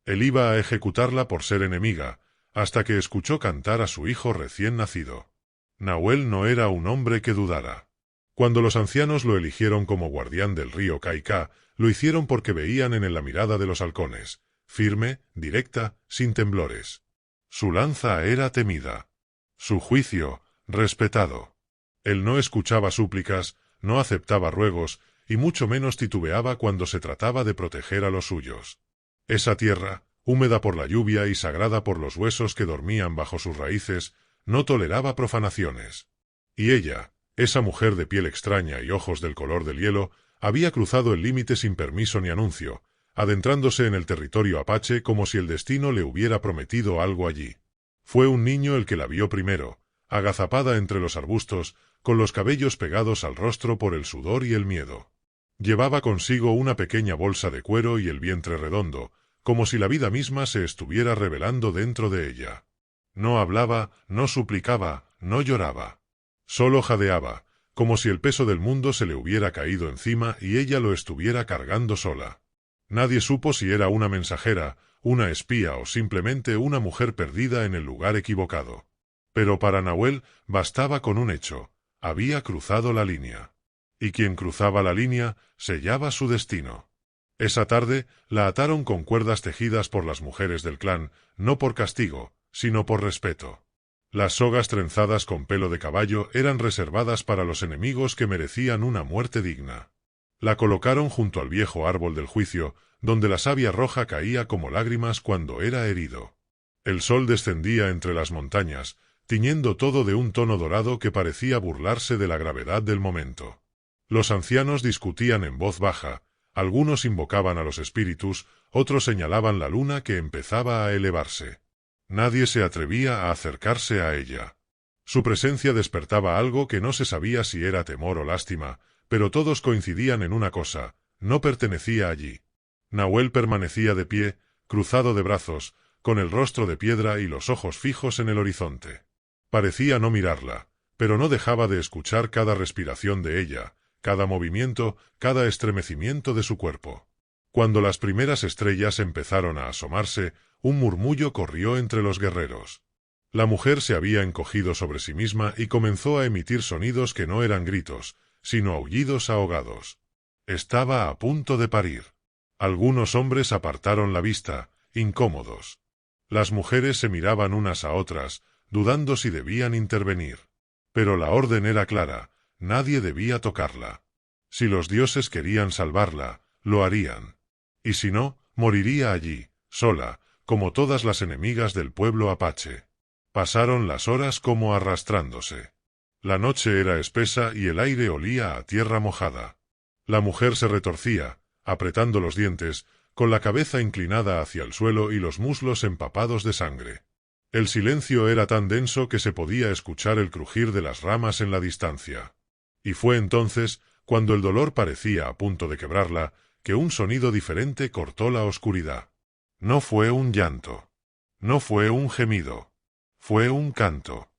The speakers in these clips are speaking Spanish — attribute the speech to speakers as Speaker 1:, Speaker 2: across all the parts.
Speaker 1: Él iba a ejecutarla por ser enemiga, hasta que escuchó cantar a su hijo recién nacido. Nahuel no era un hombre que dudara. Cuando los ancianos lo eligieron como guardián del río Caicá, lo hicieron porque veían en él la mirada de los halcones, firme, directa, sin temblores. Su lanza era temida. Su juicio, respetado. Él no escuchaba súplicas, no aceptaba ruegos, y mucho menos titubeaba cuando se trataba de proteger a los suyos. Esa tierra, húmeda por la lluvia y sagrada por los huesos que dormían bajo sus raíces, no toleraba profanaciones. Y ella, esa mujer de piel extraña y ojos del color del hielo, había cruzado el límite sin permiso ni anuncio, adentrándose en el territorio apache como si el destino le hubiera prometido algo allí. Fue un niño el que la vio primero, agazapada entre los arbustos, con los cabellos pegados al rostro por el sudor y el miedo. Llevaba consigo una pequeña bolsa de cuero y el vientre redondo, como si la vida misma se estuviera revelando dentro de ella. No hablaba, no suplicaba, no lloraba. Solo jadeaba, como si el peso del mundo se le hubiera caído encima y ella lo estuviera cargando sola. Nadie supo si era una mensajera, una espía o simplemente una mujer perdida en el lugar equivocado. Pero para Nahuel bastaba con un hecho: había cruzado la línea. Y quien cruzaba la línea sellaba su destino. Esa tarde la ataron con cuerdas tejidas por las mujeres del clan, no por castigo, sino por respeto. Las sogas trenzadas con pelo de caballo eran reservadas para los enemigos que merecían una muerte digna. La colocaron junto al viejo árbol del juicio, donde la savia roja caía como lágrimas cuando era herido. El sol descendía entre las montañas, tiñendo todo de un tono dorado que parecía burlarse de la gravedad del momento. Los ancianos discutían en voz baja, algunos invocaban a los espíritus, otros señalaban la luna que empezaba a elevarse. Nadie se atrevía a acercarse a ella. Su presencia despertaba algo que no se sabía si era temor o lástima, pero todos coincidían en una cosa: no pertenecía allí. Nahuel permanecía de pie, cruzado de brazos, con el rostro de piedra y los ojos fijos en el horizonte. Parecía no mirarla, pero no dejaba de escuchar cada respiración de ella, cada movimiento, cada estremecimiento de su cuerpo. Cuando las primeras estrellas empezaron a asomarse, un murmullo corrió entre los guerreros. La mujer se había encogido sobre sí misma y comenzó a emitir sonidos que no eran gritos, sino aullidos ahogados. Estaba a punto de parir. Algunos hombres apartaron la vista, incómodos. Las mujeres se miraban unas a otras, dudando si debían intervenir. Pero la orden era clara: nadie debía tocarla. Si los dioses querían salvarla, lo harían. Y si no, moriría allí, sola, como todas las enemigas del pueblo apache. Pasaron las horas como arrastrándose. La noche era espesa y el aire olía a tierra mojada. La mujer se retorcía, apretando los dientes, con la cabeza inclinada hacia el suelo y los muslos empapados de sangre. El silencio era tan denso que se podía escuchar el crujir de las ramas en la distancia. Y fue entonces, cuando el dolor parecía a punto de quebrarla, que un sonido diferente cortó la oscuridad. No fue un llanto. No fue un gemido. Fue un canto.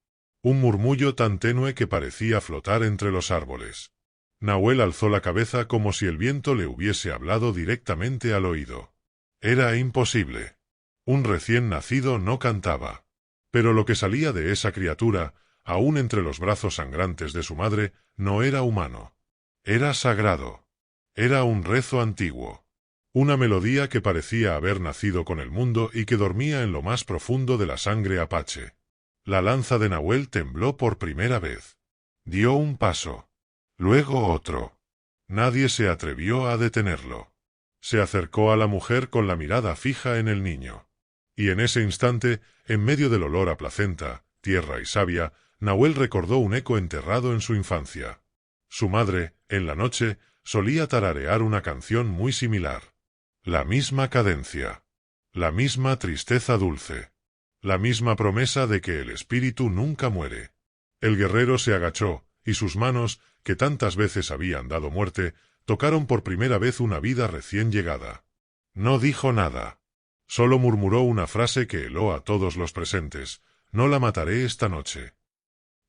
Speaker 1: Un murmullo tan tenue que parecía flotar entre los árboles. Nahuel alzó la cabeza como si el viento le hubiese hablado directamente al oído. Era imposible. Un recién nacido no cantaba. Pero lo que salía de esa criatura, aún entre los brazos sangrantes de su madre, no era humano. Era sagrado. Era un rezo antiguo. Una melodía que parecía haber nacido con el mundo y que dormía en lo más profundo de la sangre apache. La lanza de Nahuel tembló por primera vez. Dio un paso. Luego otro. Nadie se atrevió a detenerlo. Se acercó a la mujer con la mirada fija en el niño. Y en ese instante, en medio del olor a placenta, tierra y savia, Nahuel recordó un eco enterrado en su infancia. Su madre, en la noche, solía tararear una canción muy similar. La misma cadencia. La misma tristeza dulce. La misma promesa de que el espíritu nunca muere. El guerrero se agachó, y sus manos, que tantas veces habían dado muerte, tocaron por primera vez una vida recién llegada. No dijo nada. Solo murmuró una frase que heló a todos los presentes: no la mataré esta noche.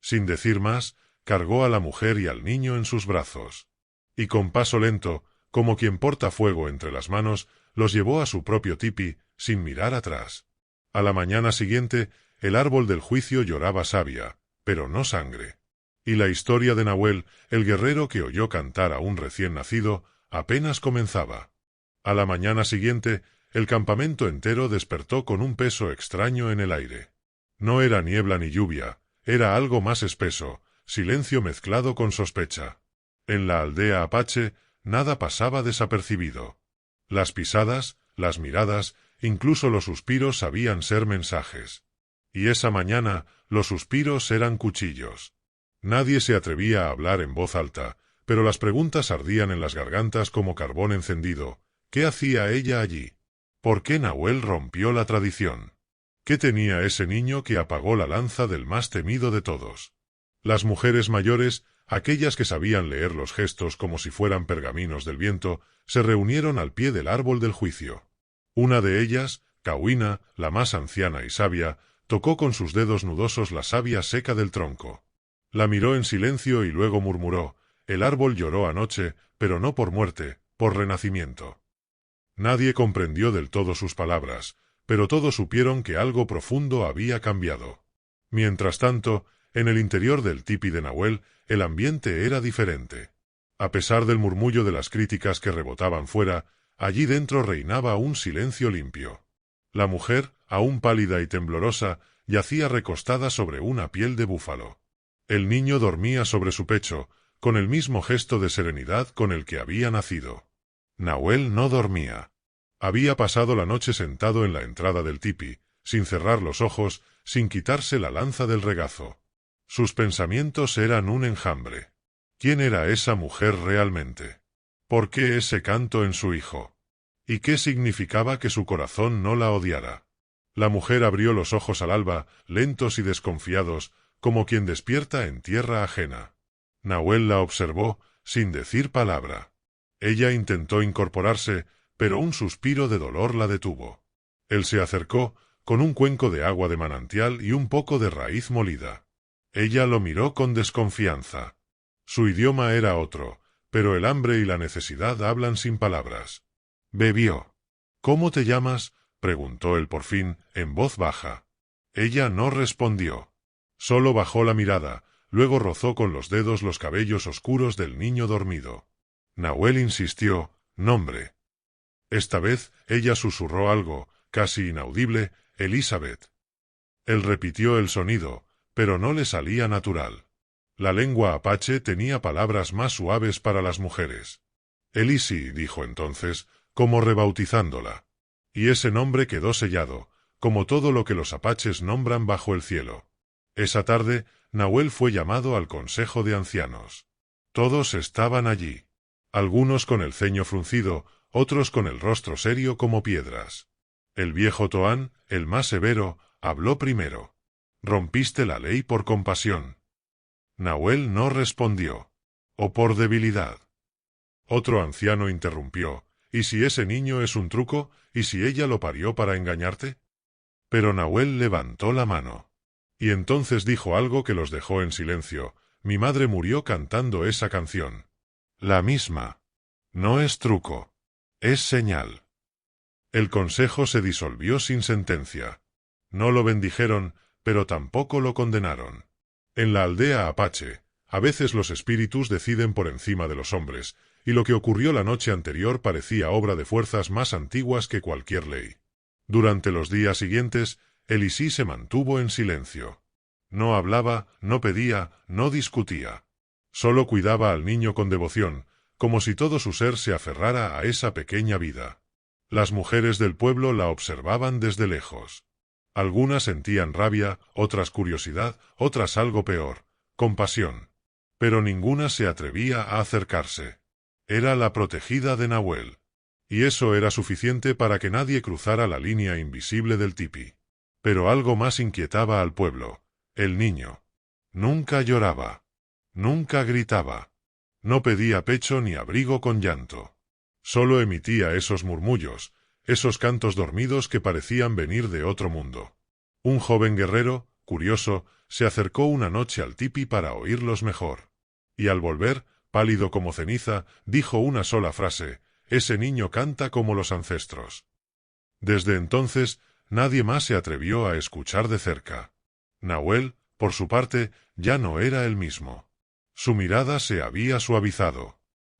Speaker 1: Sin decir más, cargó a la mujer y al niño en sus brazos. Y con paso lento, como quien porta fuego entre las manos, los llevó a su propio tipi, sin mirar atrás. A la mañana siguiente, el árbol del juicio lloraba savia, pero no sangre. Y la historia de Nahuel, el guerrero que oyó cantar a un recién nacido, apenas comenzaba. A la mañana siguiente, el campamento entero despertó con un peso extraño en el aire. No era niebla ni lluvia, era algo más espeso, silencio mezclado con sospecha. En la aldea apache, nada pasaba desapercibido. Las pisadas, las miradas, incluso los suspiros sabían ser mensajes. Y esa mañana, los suspiros eran cuchillos. Nadie se atrevía a hablar en voz alta, pero las preguntas ardían en las gargantas como carbón encendido. ¿Qué hacía ella allí? ¿Por qué Nahuel rompió la tradición? ¿Qué tenía ese niño que apagó la lanza del más temido de todos? Las mujeres mayores, aquellas que sabían leer los gestos como si fueran pergaminos del viento, se reunieron al pie del árbol del juicio. Una de ellas, Cauina, la más anciana y sabia, tocó con sus dedos nudosos la savia seca del tronco. La miró en silencio y luego murmuró: «El árbol lloró anoche, pero no por muerte, por renacimiento». Nadie comprendió del todo sus palabras, pero todos supieron que algo profundo había cambiado. Mientras tanto, en el interior del tipi de Nahuel, el ambiente era diferente. A pesar del murmullo de las críticas que rebotaban fuera, allí dentro reinaba un silencio limpio. La mujer, aún pálida y temblorosa, yacía recostada sobre una piel de búfalo. El niño dormía sobre su pecho, con el mismo gesto de serenidad con el que había nacido. Nahuel no dormía. Había pasado la noche sentado en la entrada del tipi, sin cerrar los ojos, sin quitarse la lanza del regazo. Sus pensamientos eran un enjambre. ¿Quién era esa mujer realmente? ¿Por qué ese canto en su hijo? ¿Y qué significaba que su corazón no la odiara? La mujer abrió los ojos al alba, lentos y desconfiados, como quien despierta en tierra ajena. Nahuel la observó, sin decir palabra. Ella intentó incorporarse, pero un suspiro de dolor la detuvo. Él se acercó, con un cuenco de agua de manantial y un poco de raíz molida. Ella lo miró con desconfianza. Su idioma era otro, pero el hambre y la necesidad hablan sin palabras. Bebió. «¿Cómo te llamas?», preguntó él por fin, en voz baja. Ella no respondió. Solo bajó la mirada, luego rozó con los dedos los cabellos oscuros del niño dormido. Nahuel insistió: «Nombre». Esta vez, ella susurró algo, casi inaudible: «Elizabeth». Él repitió el sonido, pero no le salía natural. La lengua apache tenía palabras más suaves para las mujeres. «Elisi», dijo entonces, como rebautizándola. Y ese nombre quedó sellado, como todo lo que los apaches nombran bajo el cielo. Esa tarde, Nahuel fue llamado al consejo de ancianos. Todos estaban allí. Algunos con el ceño fruncido, otros con el rostro serio como piedras. El viejo Toán, el más severo, habló primero. «Rompiste la ley por compasión». Nahuel no respondió. «¿O por debilidad?». Otro anciano interrumpió: «¿Y si ese niño es un truco? ¿Y si ella lo parió para engañarte?». Pero Nahuel levantó la mano. Y entonces dijo algo que los dejó en silencio: «Mi madre murió cantando esa canción». «La misma. No es truco. Es señal». El consejo se disolvió sin sentencia. No lo bendijeron, pero tampoco lo condenaron. En la aldea apache, a veces los espíritus deciden por encima de los hombres, y lo que ocurrió la noche anterior parecía obra de fuerzas más antiguas que cualquier ley. Durante los días siguientes, Elisi se mantuvo en silencio. No hablaba, no pedía, no discutía. Solo cuidaba al niño con devoción, como si todo su ser se aferrara a esa pequeña vida. Las mujeres del pueblo la observaban desde lejos. Algunas sentían rabia, otras curiosidad, otras algo peor, compasión. Pero ninguna se atrevía a acercarse. Era la protegida de Nahuel. Y eso era suficiente para que nadie cruzara la línea invisible del tipi. Pero algo más inquietaba al pueblo: el niño. Nunca lloraba. Nunca gritaba. No pedía pecho ni abrigo con llanto. Solo emitía esos murmullos, esos cantos dormidos que parecían venir de otro mundo. Un joven guerrero, curioso, se acercó una noche al tipi para oírlos mejor. Y al volver, pálido como ceniza, dijo una sola frase: «Ese niño canta como los ancestros». Desde entonces, nadie más se atrevió a escuchar de cerca. Nahuel, por su parte, ya no era el mismo. Su mirada se había suavizado.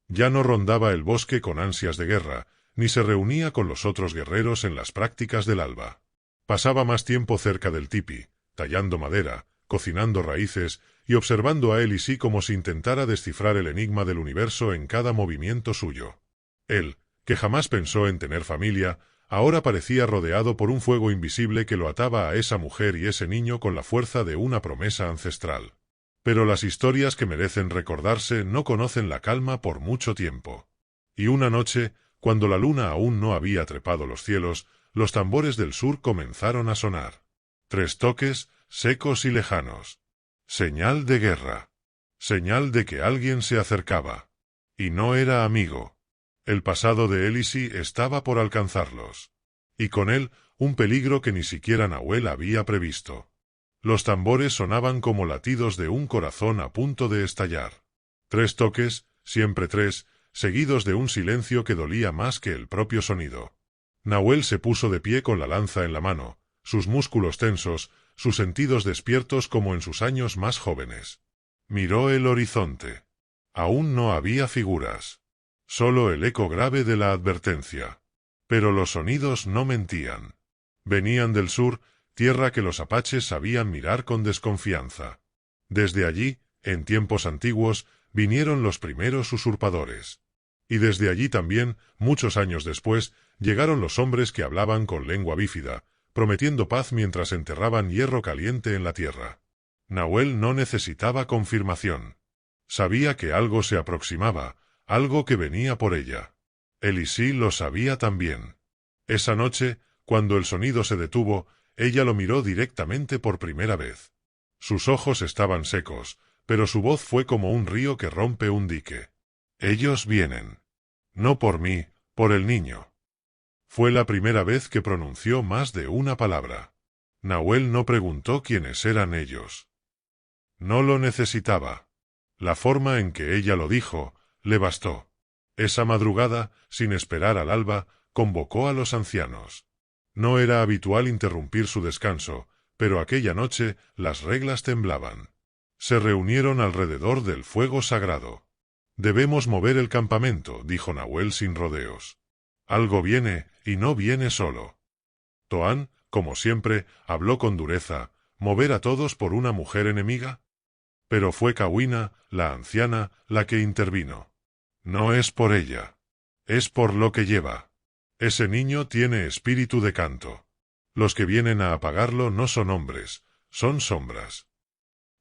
Speaker 1: Ya no rondaba el bosque con ansias de guerra, ni se reunía con los otros guerreros en las prácticas del alba. Pasaba más tiempo cerca del tipi, tallando madera, cocinando raíces y observando a Elisi como si intentara descifrar el enigma del universo en cada movimiento suyo. Él, que jamás pensó en tener familia, ahora parecía rodeado por un fuego invisible que lo ataba a esa mujer y ese niño con la fuerza de una promesa ancestral. Pero las historias que merecen recordarse no conocen la calma por mucho tiempo. Y una noche, cuando la luna aún no había trepado los cielos, los tambores del sur comenzaron a sonar. 3 toques, secos y lejanos. Señal de guerra. Señal de que alguien se acercaba. Y no era amigo. El pasado de Elisi estaba por alcanzarlos. Y con él, un peligro que ni siquiera Nahuel había previsto. Los tambores sonaban como latidos de un corazón a punto de estallar. 3 toques, siempre 3, seguidos de un silencio que dolía más que el propio sonido. Nahuel se puso de pie con la lanza en la mano, sus músculos tensos, sus sentidos despiertos como en sus años más jóvenes. Miró el horizonte. Aún no había figuras. Solo el eco grave de la advertencia. Pero los sonidos no mentían. Venían del sur, tierra que los apaches sabían mirar con desconfianza. Desde allí, en tiempos antiguos, vinieron los primeros usurpadores. Y desde allí también, muchos años después, llegaron los hombres que hablaban con lengua bífida, prometiendo paz mientras enterraban hierro caliente en la tierra. Nahuel no necesitaba confirmación. Sabía que algo se aproximaba, algo que venía por ella. Elisi lo sabía también. Esa noche, cuando el sonido se detuvo, ella lo miró directamente por primera vez. Sus ojos estaban secos, pero su voz fue como un río que rompe un dique. Ellos vienen. No por mí, por el niño. Fue la primera vez que pronunció más de una palabra. Nahuel no preguntó quiénes eran ellos. No lo necesitaba. La forma en que ella lo dijo, le bastó. Esa madrugada, sin esperar al alba, convocó a los ancianos. No era habitual interrumpir su descanso, pero aquella noche las reglas temblaban. Se reunieron alrededor del fuego sagrado. «Debemos mover el campamento», dijo Nahuel sin rodeos. «Algo viene, y no viene solo». Toán, como siempre, habló con dureza. ¿Mover a todos por una mujer enemiga? Pero fue Kawina, la anciana, la que intervino. «No es por ella. Es por lo que lleva. Ese niño tiene espíritu de canto. Los que vienen a apagarlo no son hombres, son sombras».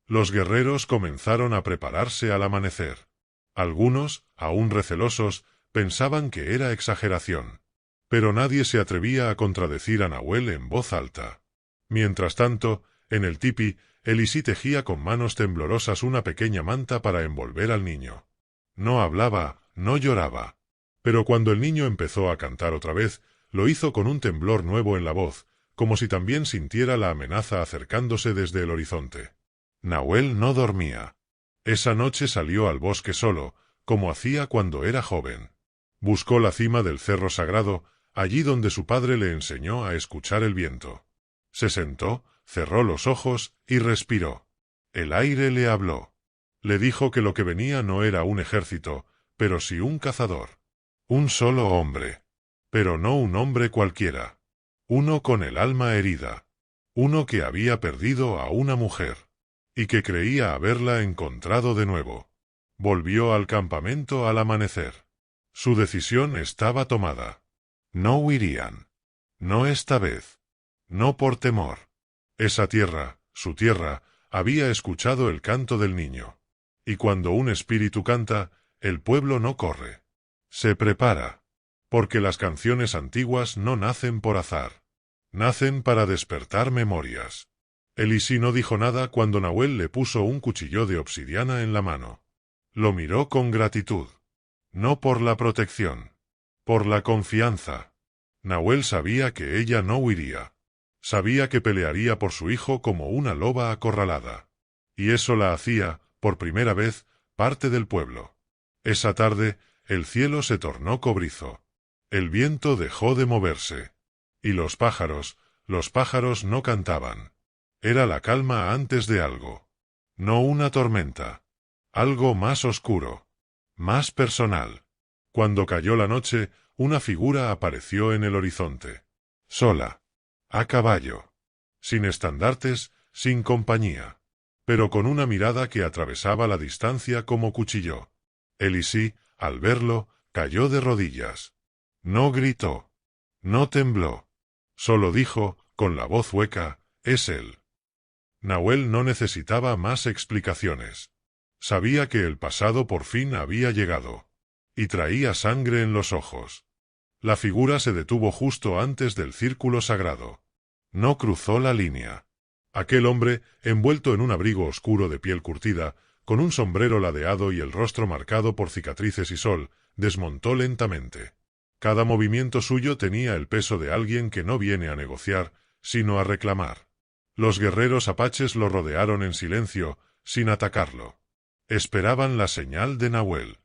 Speaker 1: Los guerreros comenzaron a prepararse al amanecer. Algunos, aún recelosos, pensaban que era exageración. Pero nadie se atrevía a contradecir a Nahuel en voz alta. Mientras tanto, en el tipi, Elisi tejía con manos temblorosas una pequeña manta para envolver al niño. No hablaba, no lloraba. Pero cuando el niño empezó a cantar otra vez, lo hizo con un temblor nuevo en la voz, como si también sintiera la amenaza acercándose desde el horizonte. Nahuel no dormía. Esa noche salió al bosque solo, como hacía cuando era joven. Buscó la cima del cerro sagrado, allí donde su padre le enseñó a escuchar el viento. Se sentó, cerró los ojos y respiró. El aire le habló. Le dijo que lo que venía no era un ejército, pero sí un cazador. Un solo hombre. Pero no un hombre cualquiera. Uno con el alma herida. Uno que había perdido a una mujer. Y que creía haberla encontrado de nuevo. Volvió al campamento al amanecer. Su decisión estaba tomada. No huirían. No esta vez. No por temor. Esa tierra, su tierra, había escuchado el canto del niño. Y cuando un espíritu canta, el pueblo no corre. Se prepara. Porque las canciones antiguas no nacen por azar. Nacen para despertar memorias. Elisi no dijo nada cuando Nahuel le puso un cuchillo de obsidiana en la mano. Lo miró con gratitud. No por la protección. Por la confianza. Nahuel sabía que ella no huiría. Sabía que pelearía por su hijo como una loba acorralada. Y eso la hacía, por primera vez, parte del pueblo. Esa tarde, el cielo se tornó cobrizo. El viento dejó de moverse. Y los pájaros no cantaban. Era la calma antes de algo. No una tormenta. Algo más oscuro. Más personal. Cuando cayó la noche, una figura apareció en el horizonte. Sola. A caballo. Sin estandartes, sin compañía. Pero con una mirada que atravesaba la distancia como cuchillo. Elisí, al verlo, cayó de rodillas. No gritó. No tembló. Solo dijo, con la voz hueca, «Es él». Nahuel no necesitaba más explicaciones. Sabía que el pasado por fin había llegado. Y traía sangre en los ojos. La figura se detuvo justo antes del círculo sagrado. No cruzó la línea. Aquel hombre, envuelto en un abrigo oscuro de piel curtida, con un sombrero ladeado y el rostro marcado por cicatrices y sol, desmontó lentamente. Cada movimiento suyo tenía el peso de alguien que no viene a negociar, sino a reclamar. Los guerreros apaches lo rodearon en silencio, sin atacarlo. Esperaban la señal de Nahuel.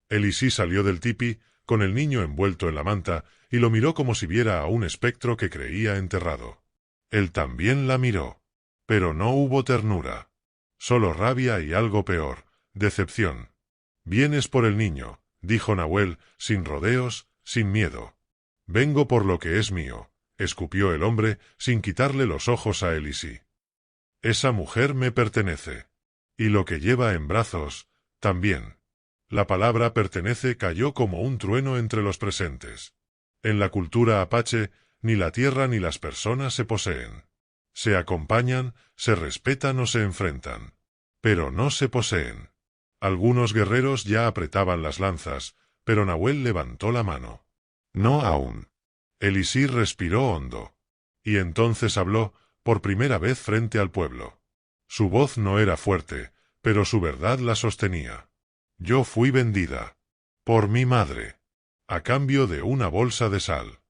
Speaker 1: Elisí salió del tipi, con el niño envuelto en la manta, y lo miró como si viera a un espectro que creía enterrado. Él también la miró. Pero no hubo ternura. Solo rabia y algo peor, decepción. «Vienes por el niño», dijo Nahuel, sin rodeos, sin miedo. «Vengo por lo que es mío», escupió el hombre, sin quitarle los ojos a Elisí. «Esa mujer me pertenece. Y lo que lleva en brazos, también». La palabra pertenece cayó como un trueno entre los presentes. En la cultura apache, ni la tierra ni las personas se poseen. Se acompañan, se respetan o se enfrentan. Pero no se poseen. Algunos guerreros ya apretaban las lanzas, pero Nahuel levantó la mano. «No aún». Elisí respiró hondo. Y entonces habló, por primera vez frente al pueblo. Su voz no era fuerte, pero su verdad la sostenía. «Yo fui vendida. Por mi madre. A cambio de una bolsa de sal.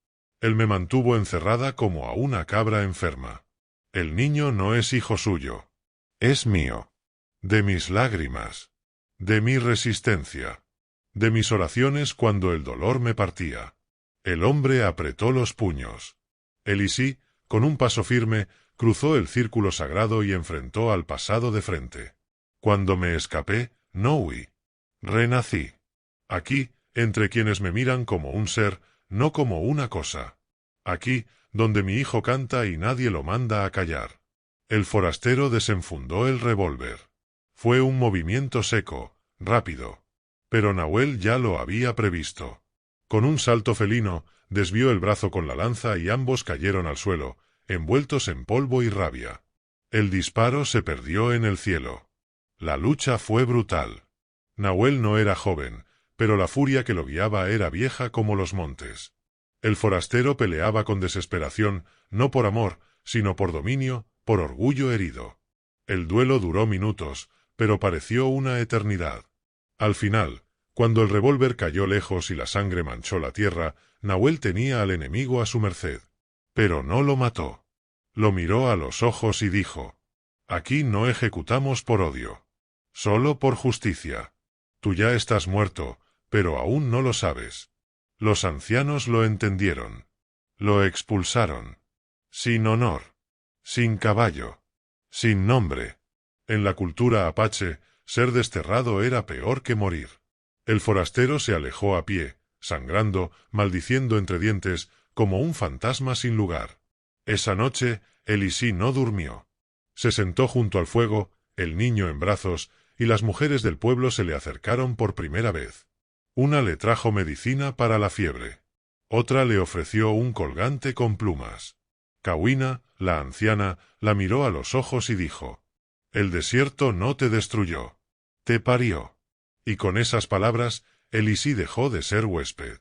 Speaker 1: Él me mantuvo encerrada como a una cabra enferma. El niño no es hijo suyo. Es mío. De mis lágrimas. De mi resistencia. De mis oraciones cuando el dolor me partía». El hombre apretó los puños. Elisí, con un paso firme, cruzó el círculo sagrado y enfrentó al pasado de frente. «Cuando me escapé, no huí. Renací. Aquí, entre quienes me miran como un ser, no como una cosa. Aquí, donde mi hijo canta y nadie lo manda a callar». El forastero desenfundó el revólver. Fue un movimiento seco, rápido. Pero Nahuel ya lo había previsto. Con un salto felino, desvió el brazo con la lanza y ambos cayeron al suelo, envueltos en polvo y rabia. El disparo se perdió en el cielo. La lucha fue brutal. Nahuel no era joven, pero la furia que lo guiaba era vieja como los montes. El forastero peleaba con desesperación, no por amor, sino por dominio, por orgullo herido. El duelo duró minutos, pero pareció una eternidad. Al final, cuando el revólver cayó lejos y la sangre manchó la tierra, Nahuel tenía al enemigo a su merced. Pero no lo mató. Lo miró a los ojos y dijo: «Aquí no ejecutamos por odio. Solo por justicia. Tú ya estás muerto, pero aún no lo sabes». Los ancianos lo entendieron. Lo expulsaron. Sin honor. Sin caballo. Sin nombre. En la cultura apache, ser desterrado era peor que morir. El forastero se alejó a pie, sangrando, maldiciendo entre dientes, como un fantasma sin lugar. Esa noche, Elisí no durmió. Se sentó junto al fuego, el niño en brazos, y las mujeres del pueblo se le acercaron por primera vez. Una le trajo medicina para la fiebre. Otra le ofreció un colgante con plumas. Cauina, la anciana, la miró a los ojos y dijo: «El desierto no te destruyó. Te parió». Y con esas palabras, Elisí dejó de ser huésped.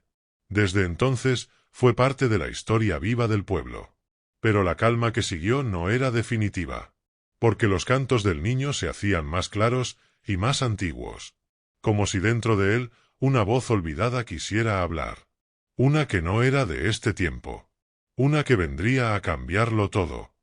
Speaker 1: Desde entonces, fue parte de la historia viva del pueblo. Pero la calma que siguió no era definitiva. Porque los cantos del niño se hacían más claros y más antiguos. Como si dentro de él, una voz olvidada quisiera hablar. Una que no era de este tiempo. Una que vendría a cambiarlo todo.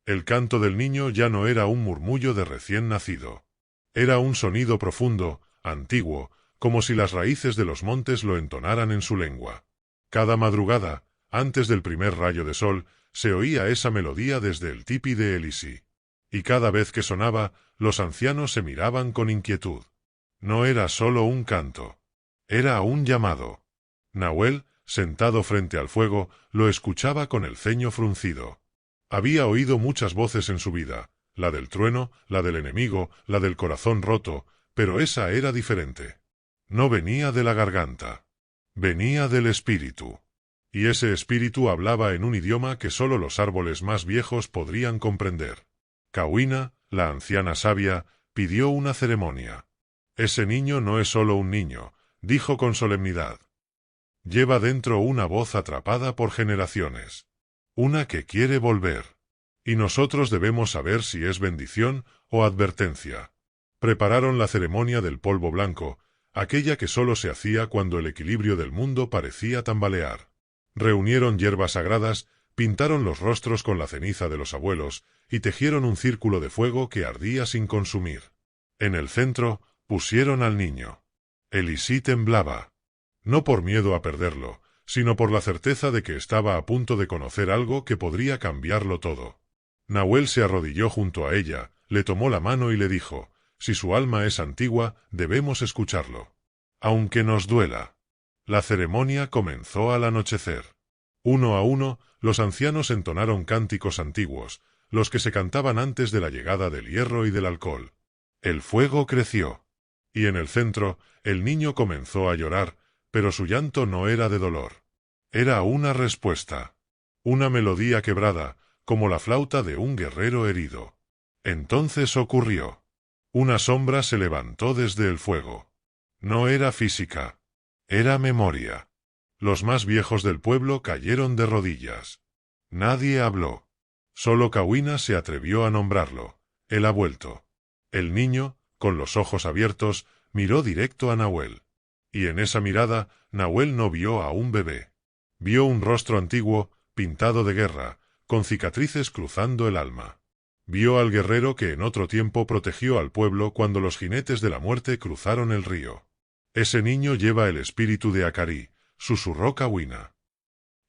Speaker 1: El canto del niño ya no era un murmullo de recién nacido. Era un sonido profundo, antiguo, como si las raíces de los montes lo entonaran en su lengua. Cada madrugada, antes del primer rayo de sol, se oía esa melodía desde el tipi de Elisi. Y cada vez que sonaba, los ancianos se miraban con inquietud. No era solo un canto. Era un llamado. Nahuel, sentado frente al fuego, lo escuchaba con el ceño fruncido. Había oído muchas voces en su vida, la del trueno, la del enemigo, la del corazón roto, pero esa era diferente. No venía de la garganta. Venía del espíritu. Y ese espíritu hablaba en un idioma que solo los árboles más viejos podrían comprender. Kawina, la anciana sabia, pidió una ceremonia. Ese niño no es solo un niño, dijo con solemnidad. Lleva dentro una voz atrapada por generaciones. Una que quiere volver. Y nosotros debemos saber si es bendición o advertencia. Prepararon la ceremonia del polvo blanco, aquella que solo se hacía cuando el equilibrio del mundo parecía tambalear. Reunieron hierbas sagradas, pintaron los rostros con la ceniza de los abuelos y tejieron un círculo de fuego que ardía sin consumir. En el centro, pusieron al niño. Elisi temblaba. No por miedo a perderlo, sino por la certeza de que estaba a punto de conocer algo que podría cambiarlo todo. Nahuel se arrodilló junto a ella, le tomó la mano y le dijo, si su alma es antigua, debemos escucharlo. Aunque nos duela. La ceremonia comenzó al anochecer. Uno a uno, los ancianos entonaron cánticos antiguos, los que se cantaban antes de la llegada del hierro y del alcohol. El fuego creció. Y en el centro, el niño comenzó a llorar, pero su llanto no era de dolor. Era una respuesta. Una melodía quebrada, como la flauta de un guerrero herido. Entonces ocurrió. Una sombra se levantó desde el fuego. No era física. Era memoria. Los más viejos del pueblo cayeron de rodillas. Nadie habló. Solo Kawina se atrevió a nombrarlo. Él ha vuelto. El niño, con los ojos abiertos, miró directo a Nahuel. Y en esa mirada, Nahuel no vio a un bebé. Vio un rostro antiguo, pintado de guerra, con cicatrices cruzando el alma. Vio al guerrero que en otro tiempo protegió al pueblo cuando los jinetes de la muerte cruzaron el río. Ese niño lleva el espíritu de Akari, susurró Kawina.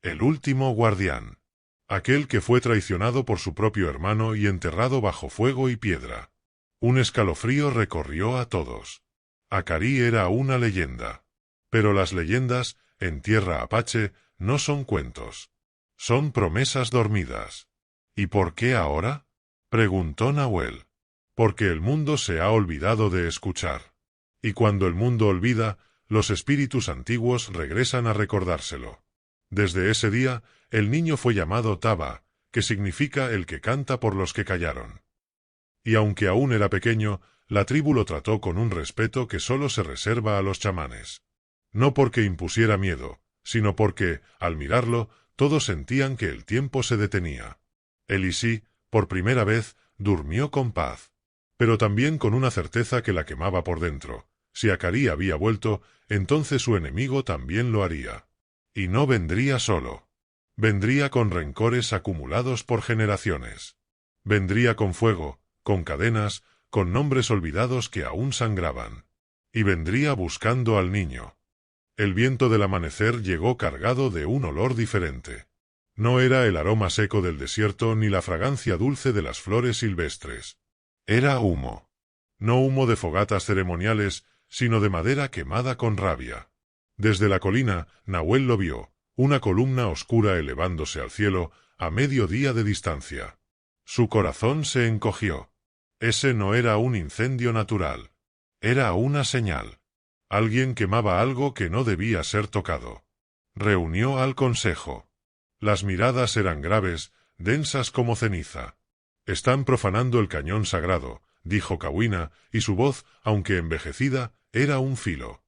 Speaker 1: El último guardián. Aquel que fue traicionado por su propio hermano y enterrado bajo fuego y piedra. Un escalofrío recorrió a todos. Akari era una leyenda. Pero las leyendas, en tierra apache, no son cuentos. Son promesas dormidas. ¿Y por qué ahora? Preguntó Nahuel. Porque el mundo se ha olvidado de escuchar. Y cuando el mundo olvida, los espíritus antiguos regresan a recordárselo. Desde ese día, el niño fue llamado Taba, que significa el que canta por los que callaron. Y aunque aún era pequeño, la tribu lo trató con un respeto que solo se reserva a los chamanes. No porque impusiera miedo, sino porque, al mirarlo, todos sentían que el tiempo se detenía. Elisi, por primera vez, durmió con paz. Pero también con una certeza que la quemaba por dentro. Si Akari había vuelto, entonces su enemigo también lo haría. Y no vendría solo. Vendría con rencores acumulados por generaciones. Vendría con fuego, con cadenas, con nombres olvidados que aún sangraban. Y vendría buscando al niño. El viento del amanecer llegó cargado de un olor diferente. No era el aroma seco del desierto ni la fragancia dulce de las flores silvestres. Era humo. No humo de fogatas ceremoniales, sino de madera quemada con rabia. Desde la colina, Nahuel lo vio, una columna oscura elevándose al cielo, a medio día de distancia. Su corazón se encogió. Ese no era un incendio natural. Era una señal. Alguien quemaba algo que no debía ser tocado. Reunió al consejo. Las miradas eran graves, densas como ceniza. Están profanando el cañón sagrado, dijo Kawina, y su voz, aunque envejecida, era un filo.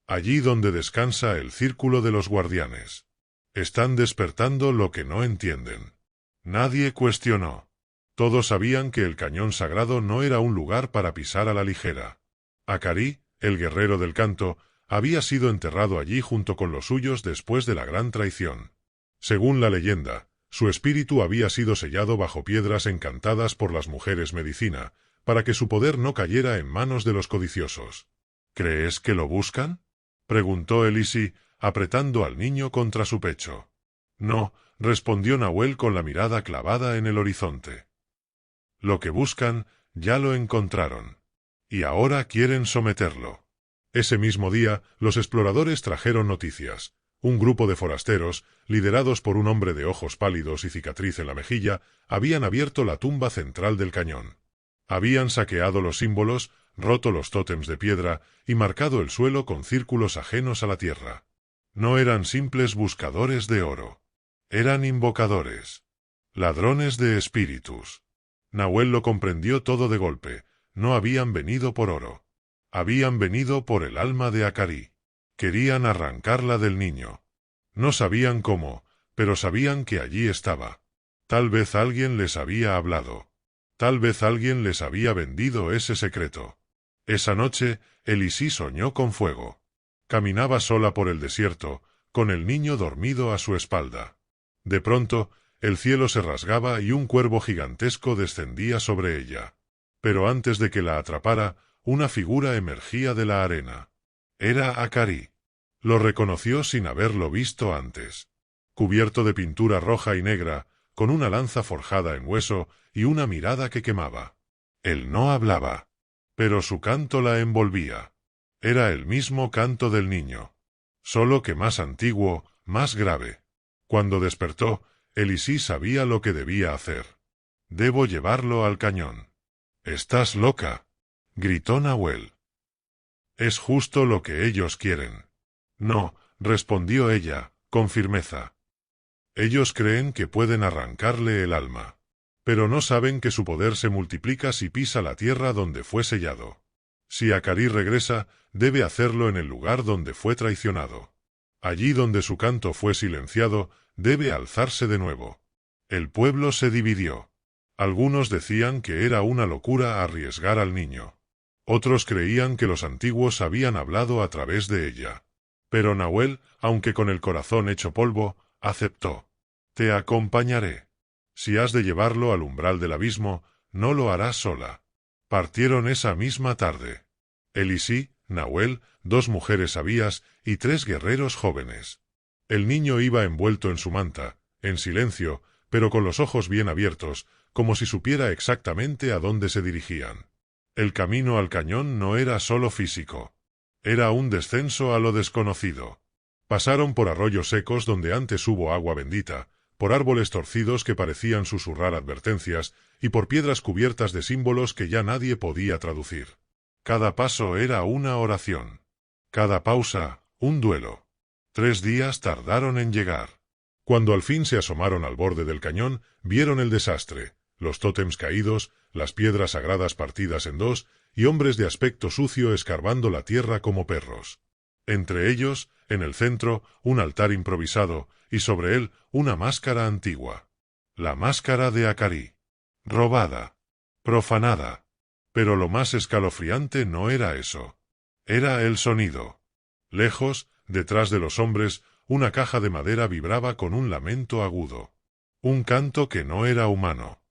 Speaker 1: Allí donde descansa el círculo de los guardianes. Están despertando lo que no entienden. Nadie cuestionó. Todos sabían que el cañón sagrado no era un lugar para pisar a la ligera. Akari, el guerrero del canto, había sido enterrado allí junto con los suyos después de la gran traición. Según la leyenda, su espíritu había sido sellado bajo piedras encantadas por las mujeres medicina, para que su poder no cayera en manos de los codiciosos. ¿Crees que lo buscan? Preguntó Elisi, apretando al niño contra su pecho. No, respondió Nahuel con la mirada clavada en el horizonte. Lo que buscan, ya lo encontraron. Y ahora quieren someterlo. Ese mismo día, los exploradores trajeron noticias. Un grupo de forasteros, liderados por un hombre de ojos pálidos y cicatriz en la mejilla, habían abierto la tumba central del cañón. Habían saqueado los símbolos, roto los tótems de piedra y marcado el suelo con círculos ajenos a la tierra. No eran simples buscadores de oro. Eran invocadores. Ladrones de espíritus. Nahuel lo comprendió todo de golpe. No habían venido por oro. Habían venido por el alma de Akari. Querían arrancarla del niño. No sabían cómo, pero sabían que allí estaba. Tal vez alguien les había hablado. Tal vez alguien les había vendido ese secreto. Esa noche, Elisí soñó con fuego. Caminaba sola por el desierto, con el niño dormido a su espalda. De pronto, el cielo se rasgaba y un cuervo gigantesco descendía sobre ella. Pero antes de que la atrapara, una figura emergía de la arena. Era Akari. Lo reconoció sin haberlo visto antes. Cubierto de pintura roja y negra, con una lanza forjada en hueso y una mirada que quemaba. Él no hablaba, pero su canto la envolvía. Era el mismo canto del niño, solo que más antiguo, más grave. Cuando despertó, Elisí sabía lo que debía hacer. Debo llevarlo al cañón. —¿Estás loca? —gritó Nahuel. Es justo lo que ellos quieren. No, respondió ella, con firmeza. Ellos creen que pueden arrancarle el alma. Pero no saben que su poder se multiplica si pisa la tierra donde fue sellado. Si Akari regresa, debe hacerlo en el lugar donde fue traicionado. Allí donde su canto fue silenciado, debe alzarse de nuevo. El pueblo se dividió. Algunos decían que era una locura arriesgar al niño. Otros creían que los antiguos habían hablado a través de ella. Pero Nahuel, aunque con el corazón hecho polvo, aceptó. Te acompañaré. Si has de llevarlo al umbral del abismo, no lo harás sola. Partieron esa misma tarde. Elisí, Nahuel, 2 mujeres sabias y 3 guerreros jóvenes. El niño iba envuelto en su manta, en silencio, pero con los ojos bien abiertos, como si supiera exactamente a dónde se dirigían. El camino al cañón no era solo físico. Era un descenso a lo desconocido. Pasaron por arroyos secos donde antes hubo agua bendita, por árboles torcidos que parecían susurrar advertencias, y por piedras cubiertas de símbolos que ya nadie podía traducir. Cada paso era una oración. Cada pausa, un duelo. 3 días tardaron en llegar. Cuando al fin se asomaron al borde del cañón, vieron el desastre, los tótems caídos, las piedras sagradas partidas en 2, y hombres de aspecto sucio escarbando la tierra como perros. Entre ellos, en el centro, un altar improvisado, y sobre él, una máscara antigua. La máscara de Akari. Robada. Profanada. Pero lo más escalofriante no era eso. Era el sonido. Lejos, detrás de los hombres, una caja de madera vibraba con un lamento agudo. Un canto que no era humano.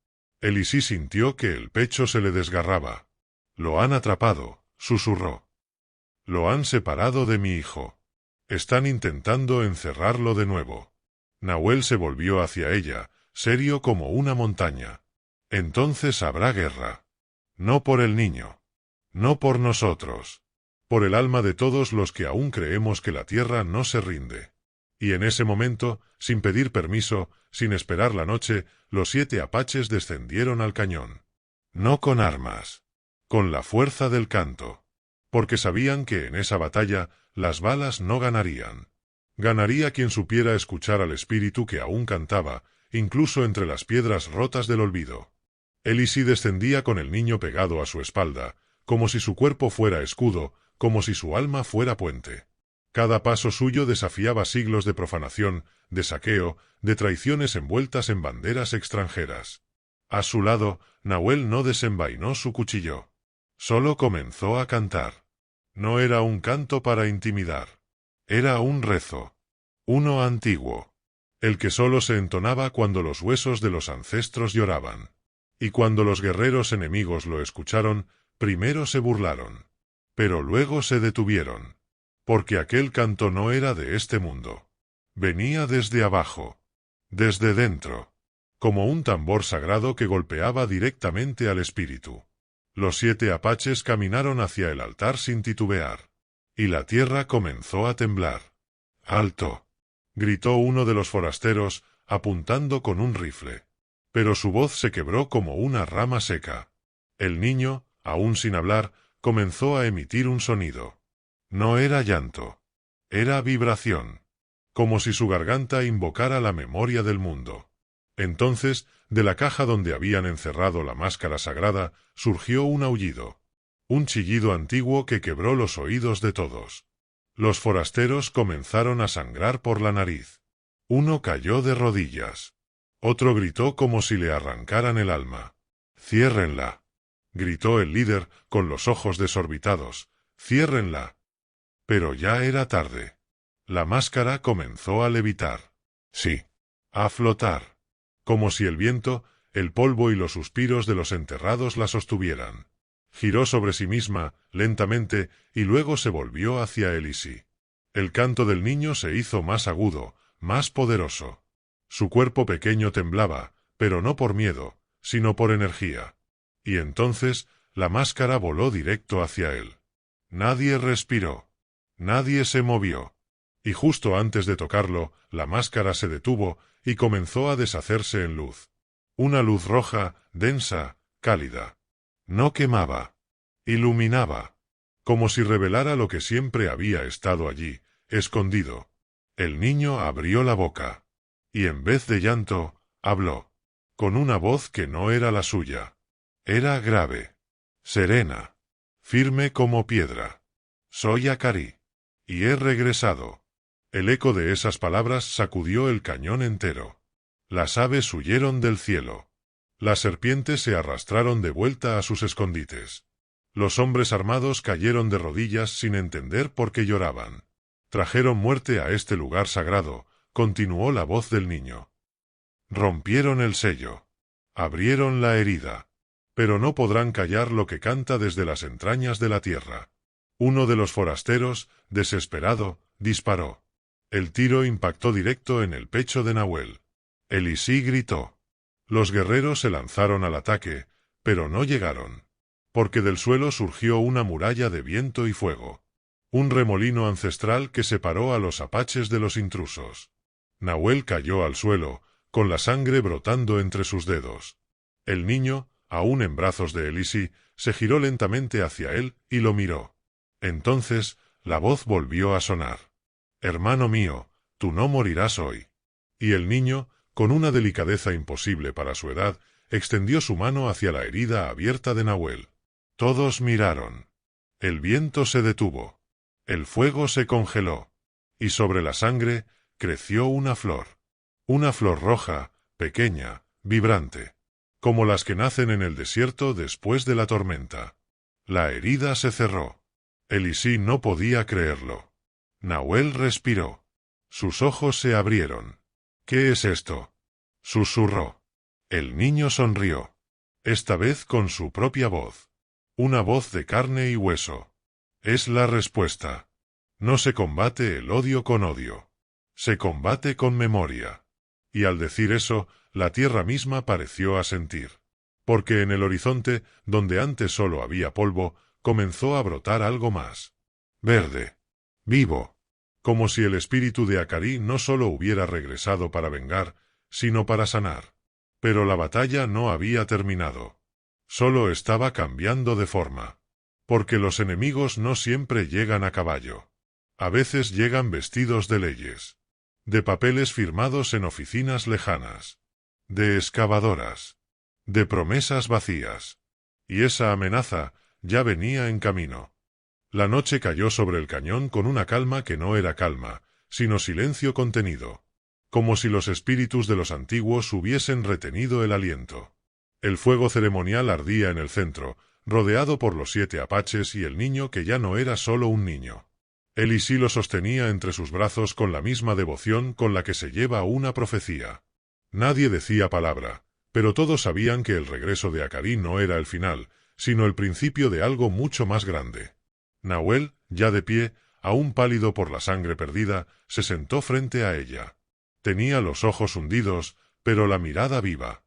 Speaker 1: Elisí sintió que el pecho se le desgarraba. Lo han atrapado, susurró. Lo han separado de mi hijo. Están intentando encerrarlo de nuevo. Nahuel se volvió hacia ella, serio como una montaña. Entonces habrá guerra. No por el niño. No por nosotros. Por el alma de todos los que aún creemos que la tierra no se rinde. Y en ese momento, sin pedir permiso, sin esperar la noche, los 7 apaches descendieron al cañón. No con armas. Con la fuerza del canto. Porque sabían que en esa batalla, las balas no ganarían. Ganaría quien supiera escuchar al espíritu que aún cantaba, incluso entre las piedras rotas del olvido. Elisí descendía con el niño pegado a su espalda, como si su cuerpo fuera escudo, como si su alma fuera puente. Cada paso suyo desafiaba siglos de profanación, de saqueo, de traiciones envueltas en banderas extranjeras. A su lado, Nahuel no desenvainó su cuchillo. Solo comenzó a cantar. No era un canto para intimidar. Era un rezo. Uno antiguo. El que solo se entonaba cuando los huesos de los ancestros lloraban. Y cuando los guerreros enemigos lo escucharon, primero se burlaron. Pero luego se detuvieron. Porque aquel canto no era de este mundo. Venía desde abajo. desde dentro, como un tambor sagrado que golpeaba directamente al espíritu. Los 7 apaches caminaron hacia el altar sin titubear, y la tierra comenzó a temblar. «¡Alto!», gritó uno de los forasteros, apuntando con un rifle. Pero su voz se quebró como una rama seca. El niño, aún sin hablar, comenzó a emitir un sonido. No era llanto. Era vibración. Como si su garganta invocara la memoria del mundo. Entonces, de la caja donde habían encerrado la máscara sagrada, surgió un aullido. Un chillido antiguo que quebró los oídos de todos. Los forasteros comenzaron a sangrar por la nariz. Uno cayó de rodillas. Otro gritó como si le arrancaran el alma. «¡Ciérrenla!», gritó el líder, con los ojos desorbitados. «¡Ciérrenla!». Pero ya era tarde. La máscara comenzó a levitar. Sí, a flotar. Como si el viento, el polvo y los suspiros de los enterrados la sostuvieran. Giró sobre sí misma, lentamente, y luego se volvió hacia Elisi. El canto del niño se hizo más agudo, más poderoso. Su cuerpo pequeño temblaba, pero no por miedo, sino por energía. Y entonces, la máscara voló directo hacia él. Nadie respiró. Nadie se movió. Y justo antes de tocarlo, la máscara se detuvo y comenzó a deshacerse en luz. Una luz roja, densa, cálida. No quemaba. Iluminaba. Como si revelara lo que siempre había estado allí, escondido. El niño abrió la boca. Y en vez de llanto, habló. Con una voz que no era la suya. Era grave. Serena. Firme como piedra. «Soy Akari. Y he regresado». El eco de esas palabras sacudió el cañón entero. Las aves huyeron del cielo. Las serpientes se arrastraron de vuelta a sus escondites. Los hombres armados cayeron de rodillas sin entender por qué lloraban. «Trajeron muerte a este lugar sagrado», continuó la voz del niño. «Rompieron el sello. Abrieron la herida. Pero no podrán callar lo que canta desde las entrañas de la tierra». Uno de los forasteros, desesperado, disparó. El tiro impactó directo en el pecho de Nahuel. Elisi gritó. Los guerreros se lanzaron al ataque, pero no llegaron. Porque del suelo surgió una muralla de viento y fuego. Un remolino ancestral que separó a los apaches de los intrusos. Nahuel cayó al suelo, con la sangre brotando entre sus dedos. El niño, aún en brazos de Elisi, se giró lentamente hacia él y lo miró. Entonces, la voz volvió a sonar. «Hermano mío, tú no morirás hoy». Y el niño, con una delicadeza imposible para su edad, extendió su mano hacia la herida abierta de Nahuel. Todos miraron. El viento se detuvo. El fuego se congeló. Y sobre la sangre, creció una flor. Una flor roja, pequeña, vibrante. Como las que nacen en el desierto después de la tormenta. La herida se cerró. Elisi no podía creerlo. Nahuel respiró. Sus ojos se abrieron. «¿Qué es esto?», susurró. El niño sonrió. Esta vez con su propia voz. Una voz de carne y hueso. «Es la respuesta. No se combate el odio con odio. Se combate con memoria». Y al decir eso, la tierra misma pareció asentir. Porque en el horizonte, donde antes solo había polvo, comenzó a brotar algo más. Verde. Vivo. Como si el espíritu de Akari no solo hubiera regresado para vengar, sino para sanar. Pero la batalla no había terminado. Solo estaba cambiando de forma. Porque los enemigos no siempre llegan a caballo. A veces llegan vestidos de leyes. De papeles firmados en oficinas lejanas. De excavadoras. De promesas vacías. Y esa amenaza ya venía en camino. La noche cayó sobre el cañón con una calma que no era calma, sino silencio contenido. Como si los espíritus de los antiguos hubiesen retenido el aliento. El fuego ceremonial ardía en el centro, rodeado por los 7 apaches y el niño que ya no era solo un niño. Elisi lo sostenía entre sus brazos con la misma devoción con la que se lleva una profecía. Nadie decía palabra, pero todos sabían que el regreso de Akari no era el final, sino el principio de algo mucho más grande. Nahuel, ya de pie, aún pálido por la sangre perdida, se sentó frente a ella. Tenía los ojos hundidos, pero la mirada viva.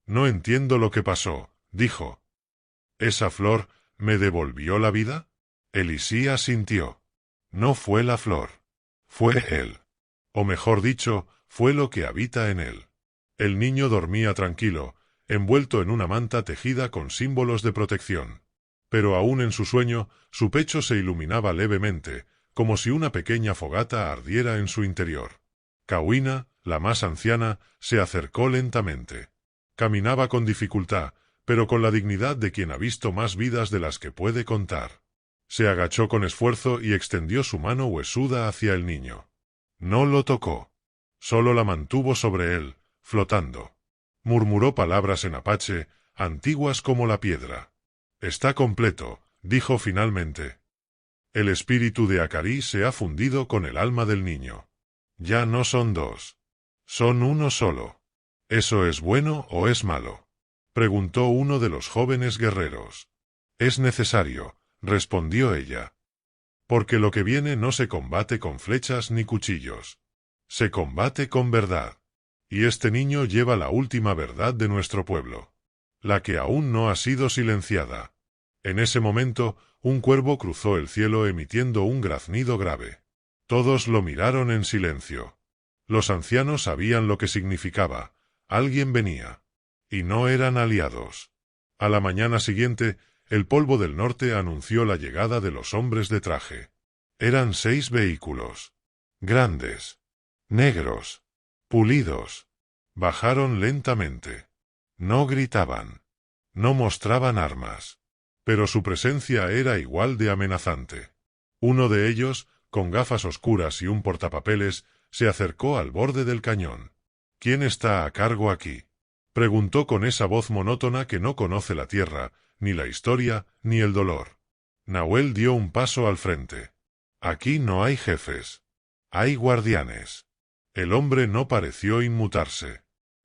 Speaker 1: No entiendo lo que pasó, dijo. ¿Esa flor me devolvió la vida? Elisí asintió. No fue la flor. Fue él. O mejor dicho, fue lo que habita en él. El niño dormía tranquilo, envuelto en una manta tejida con símbolos de protección. Pero aún en su sueño, su pecho se iluminaba levemente, como si una pequeña fogata ardiera en su interior. Cauina, la más anciana, se acercó lentamente. Caminaba con dificultad, pero con la dignidad de quien ha visto más vidas de las que puede contar. Se agachó con esfuerzo y extendió su mano huesuda hacia el niño. No lo tocó. Solo la mantuvo sobre él, flotando. Murmuró palabras en apache, antiguas como la piedra. Está completo, dijo finalmente. El espíritu de Acarí se ha fundido con el alma del niño. Ya no son dos. Son uno solo. ¿Eso es bueno o es malo?, preguntó uno de los jóvenes guerreros. Es necesario, respondió ella. Porque lo que viene no se combate con flechas ni cuchillos. Se combate con verdad. Y este niño lleva la última verdad de nuestro pueblo. La que aún no ha sido silenciada. En ese momento, un cuervo cruzó el cielo emitiendo un graznido grave. Todos lo miraron en silencio. Los ancianos sabían lo que significaba. Alguien venía. Y no eran aliados. A la mañana siguiente, el polvo del norte anunció la llegada de los hombres de traje. Eran 6 vehículos. Grandes. Negros. Pulidos. Bajaron lentamente. No gritaban. No mostraban armas. Pero su presencia era igual de amenazante. Uno de ellos, con gafas oscuras y un portapapeles, se acercó al borde del cañón. ¿Quién está a cargo aquí?, preguntó con esa voz monótona que no conoce la tierra, ni la historia, ni el dolor. Nahuel dio un paso al frente. Aquí no hay jefes. Hay guardianes. El hombre no pareció inmutarse.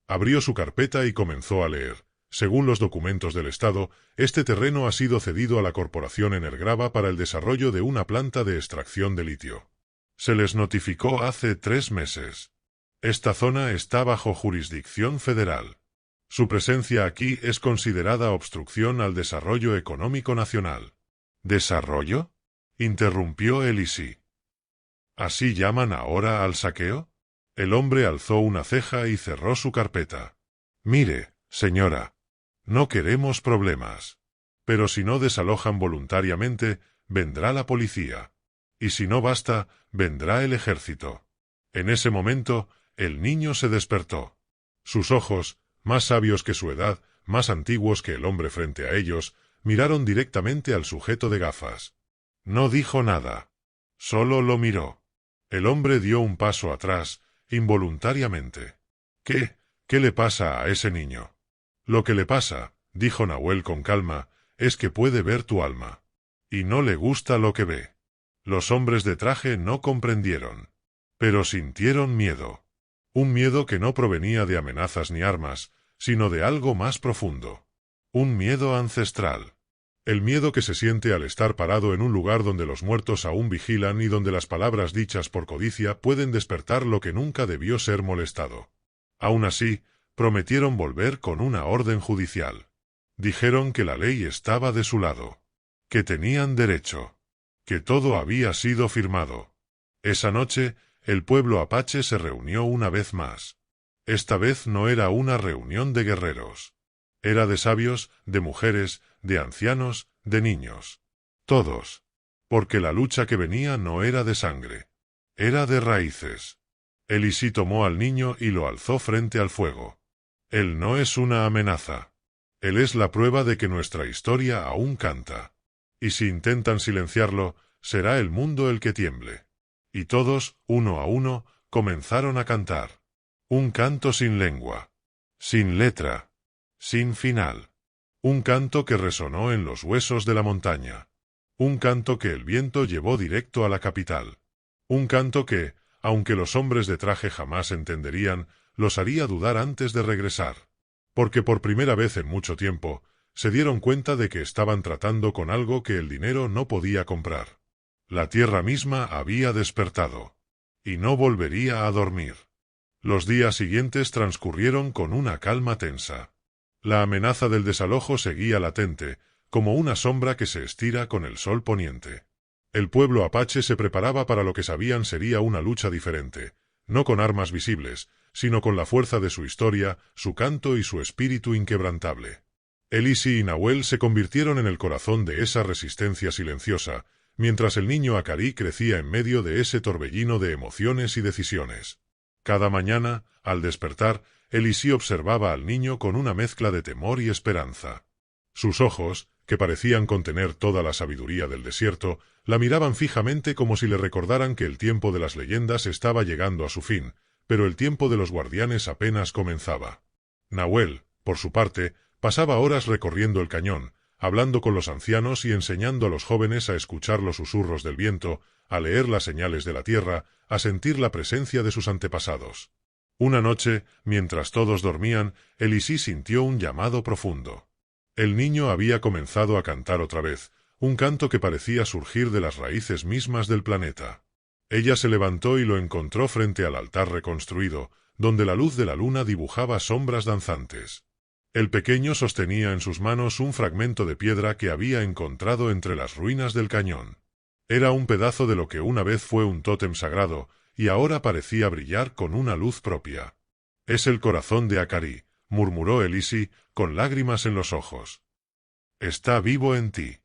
Speaker 1: Abrió su carpeta y comenzó a leer. Según los documentos del Estado, este terreno ha sido cedido a la Corporación Energrava para el desarrollo de una planta de extracción de litio. Se les notificó hace 3 meses. Esta zona está bajo jurisdicción federal. Su presencia aquí es considerada obstrucción al desarrollo económico nacional. ¿Desarrollo?, interrumpió Elisí. ¿Así llaman ahora al saqueo? El hombre alzó una ceja y cerró su carpeta. Mire, señora. No queremos problemas. Pero si no desalojan voluntariamente, vendrá la policía. Y si no basta, vendrá el ejército. En ese momento, el niño se despertó. Sus ojos, más sabios que su edad, más antiguos que el hombre frente a ellos, miraron directamente al sujeto de gafas. No dijo nada. Solo lo miró. El hombre dio un paso atrás, involuntariamente. ¿Qué le pasa a ese niño? Lo que le pasa, dijo Nahuel con calma, es que puede ver tu alma. Y no le gusta lo que ve. Los hombres de traje no comprendieron. Pero sintieron miedo. Un miedo que no provenía de amenazas ni armas, sino de algo más profundo. Un miedo ancestral. El miedo que se siente al estar parado en un lugar donde los muertos aún vigilan y donde las palabras dichas por codicia pueden despertar lo que nunca debió ser molestado. Aún así, prometieron volver con una orden judicial. Dijeron que la ley estaba de su lado. Que tenían derecho. Que todo había sido firmado. Esa noche, el pueblo apache se reunió una vez más. Esta vez no era una reunión de guerreros. Era de sabios, de mujeres, de ancianos, de niños. Todos. Porque la lucha que venía no era de sangre. Era de raíces. Elisí tomó al niño y lo alzó frente al fuego. Él no es una amenaza. Él es la prueba de que nuestra historia aún canta. Y si intentan silenciarlo, será el mundo el que tiemble. Y todos, uno a uno, comenzaron a cantar. Un canto sin lengua. Sin letra. Sin final. Un canto que resonó en los huesos de la montaña. Un canto que el viento llevó directo a la capital. Un canto que, aunque los hombres de traje jamás entenderían, los haría dudar antes de regresar. Porque por primera vez en mucho tiempo, se dieron cuenta de que estaban tratando con algo que el dinero no podía comprar. La tierra misma había despertado. Y no volvería a dormir. Los días siguientes transcurrieron con una calma tensa. La amenaza del desalojo seguía latente, como una sombra que se estira con el sol poniente. El pueblo apache se preparaba para lo que sabían sería una lucha diferente, no con armas visibles, sino con la fuerza de su historia, su canto y su espíritu inquebrantable. Elisi y Nahuel se convirtieron en el corazón de esa resistencia silenciosa, mientras el niño Acarí crecía en medio de ese torbellino de emociones y decisiones. Cada mañana, al despertar, Elisi observaba al niño con una mezcla de temor y esperanza. Sus ojos, que parecían contener toda la sabiduría del desierto, la miraban fijamente como si le recordaran que el tiempo de las leyendas estaba llegando a su fin, pero el tiempo de los guardianes apenas comenzaba. Nahuel, por su parte, pasaba horas recorriendo el cañón, hablando con los ancianos y enseñando a los jóvenes a escuchar los susurros del viento, a leer las señales de la tierra, a sentir la presencia de sus antepasados. Una noche, mientras todos dormían, Elisi sintió un llamado profundo. El niño había comenzado a cantar otra vez, un canto que parecía surgir de las raíces mismas del planeta. Ella se levantó y lo encontró frente al altar reconstruido, donde la luz de la luna dibujaba sombras danzantes. El pequeño sostenía en sus manos un fragmento de piedra que había encontrado entre las ruinas del cañón. Era un pedazo de lo que una vez fue un tótem sagrado, y ahora parecía brillar con una luz propia. «Es el corazón de Acarí», murmuró Elisi, con lágrimas en los ojos. «Está vivo en ti».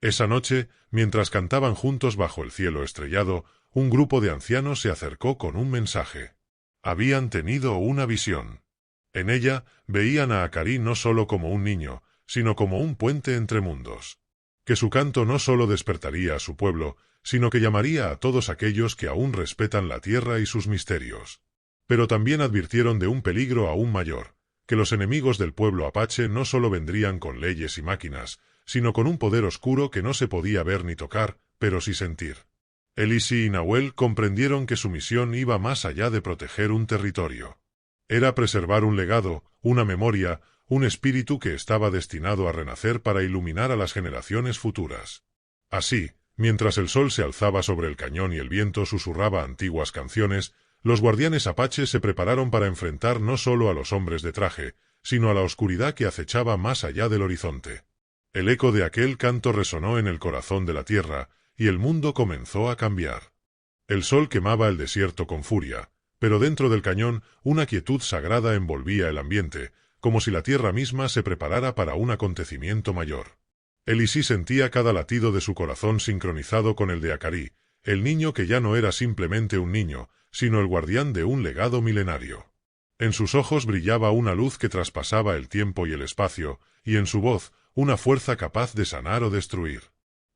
Speaker 1: Esa noche, mientras cantaban juntos bajo el cielo estrellado, un grupo de ancianos se acercó con un mensaje. Habían tenido una visión. En ella, veían a Acarí no solo como un niño, sino como un puente entre mundos. Que su canto no solo despertaría a su pueblo, sino que llamaría a todos aquellos que aún respetan la tierra y sus misterios. Pero también advirtieron de un peligro aún mayor, que los enemigos del pueblo apache no solo vendrían con leyes y máquinas, sino con un poder oscuro que no se podía ver ni tocar, pero sí sentir. Elisi y Nahuel comprendieron que su misión iba más allá de proteger un territorio. Era preservar un legado, una memoria, un espíritu que estaba destinado a renacer para iluminar a las generaciones futuras. Así, mientras el sol se alzaba sobre el cañón y el viento susurraba antiguas canciones, los guardianes apaches se prepararon para enfrentar no solo a los hombres de traje, sino a la oscuridad que acechaba más allá del horizonte. El eco de aquel canto resonó en el corazón de la tierra, y el mundo comenzó a cambiar. El sol quemaba el desierto con furia, pero dentro del cañón una quietud sagrada envolvía el ambiente, como si la tierra misma se preparara para un acontecimiento mayor. Elisi sentía cada latido de su corazón sincronizado con el de Acarí, el niño que ya no era simplemente un niño, sino el guardián de un legado milenario. En sus ojos brillaba una luz que traspasaba el tiempo y el espacio, y en su voz, una fuerza capaz de sanar o destruir.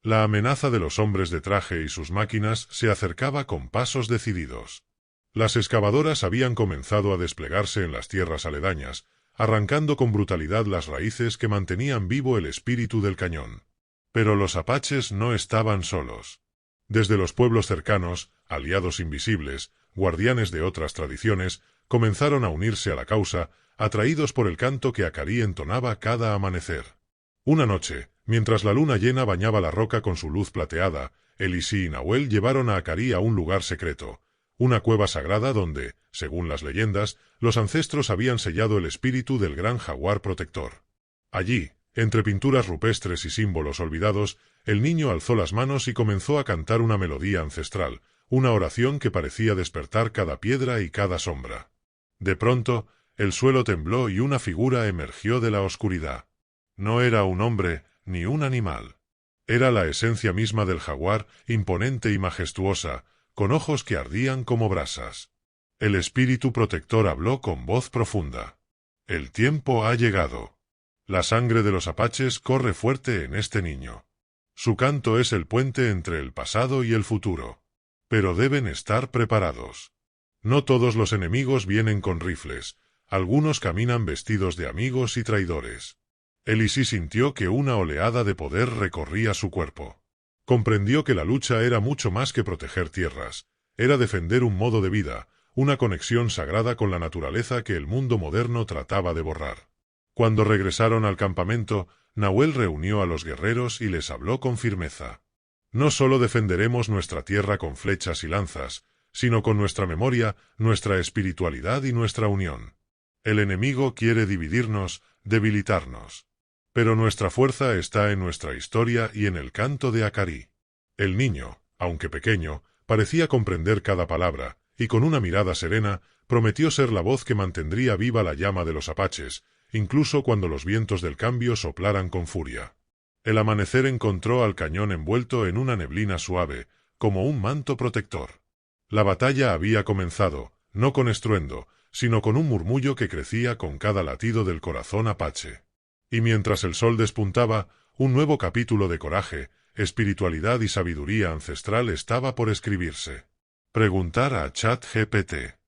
Speaker 1: La amenaza de los hombres de traje y sus máquinas se acercaba con pasos decididos. Las excavadoras habían comenzado a desplegarse en las tierras aledañas, arrancando con brutalidad las raíces que mantenían vivo el espíritu del cañón. Pero los apaches no estaban solos. Desde los pueblos cercanos, aliados invisibles, guardianes de otras tradiciones, comenzaron a unirse a la causa, atraídos por el canto que Acarí entonaba cada amanecer. Una noche, mientras la luna llena bañaba la roca con su luz plateada, Elisi y Nahuel llevaron a Acarí a un lugar secreto, una cueva sagrada donde, según las leyendas, los ancestros habían sellado el espíritu del gran jaguar protector. Allí, entre pinturas rupestres y símbolos olvidados, el niño alzó las manos y comenzó a cantar una melodía ancestral, una oración que parecía despertar cada piedra y cada sombra. De pronto, el suelo tembló y una figura emergió de la oscuridad. No era un hombre, ni un animal. Era la esencia misma del jaguar, imponente y majestuosa, con ojos que ardían como brasas. El espíritu protector habló con voz profunda. «El tiempo ha llegado. La sangre de los apaches corre fuerte en este niño. Su canto es el puente entre el pasado y el futuro. Pero deben estar preparados. No todos los enemigos vienen con rifles, algunos caminan vestidos de amigos y traidores». Elisi sintió que una oleada de poder recorría su cuerpo. Comprendió que la lucha era mucho más que proteger tierras, era defender un modo de vida, una conexión sagrada con la naturaleza que el mundo moderno trataba de borrar. Cuando regresaron al campamento, Nahuel reunió a los guerreros y les habló con firmeza. «No solo defenderemos nuestra tierra con flechas y lanzas, sino con nuestra memoria, nuestra espiritualidad y nuestra unión. El enemigo quiere dividirnos, debilitarnos. Pero nuestra fuerza está en nuestra historia y en el canto de Akari. El niño, aunque pequeño, parecía comprender cada palabra, y con una mirada serena, prometió ser la voz que mantendría viva la llama de los apaches, incluso cuando los vientos del cambio soplaran con furia. El amanecer encontró al cañón envuelto en una neblina suave, como un manto protector. La batalla había comenzado, no con estruendo, sino con un murmullo que crecía con cada latido del corazón apache. Y mientras el sol despuntaba, un nuevo capítulo de coraje, espiritualidad y sabiduría ancestral estaba por escribirse. Preguntar a ChatGPT.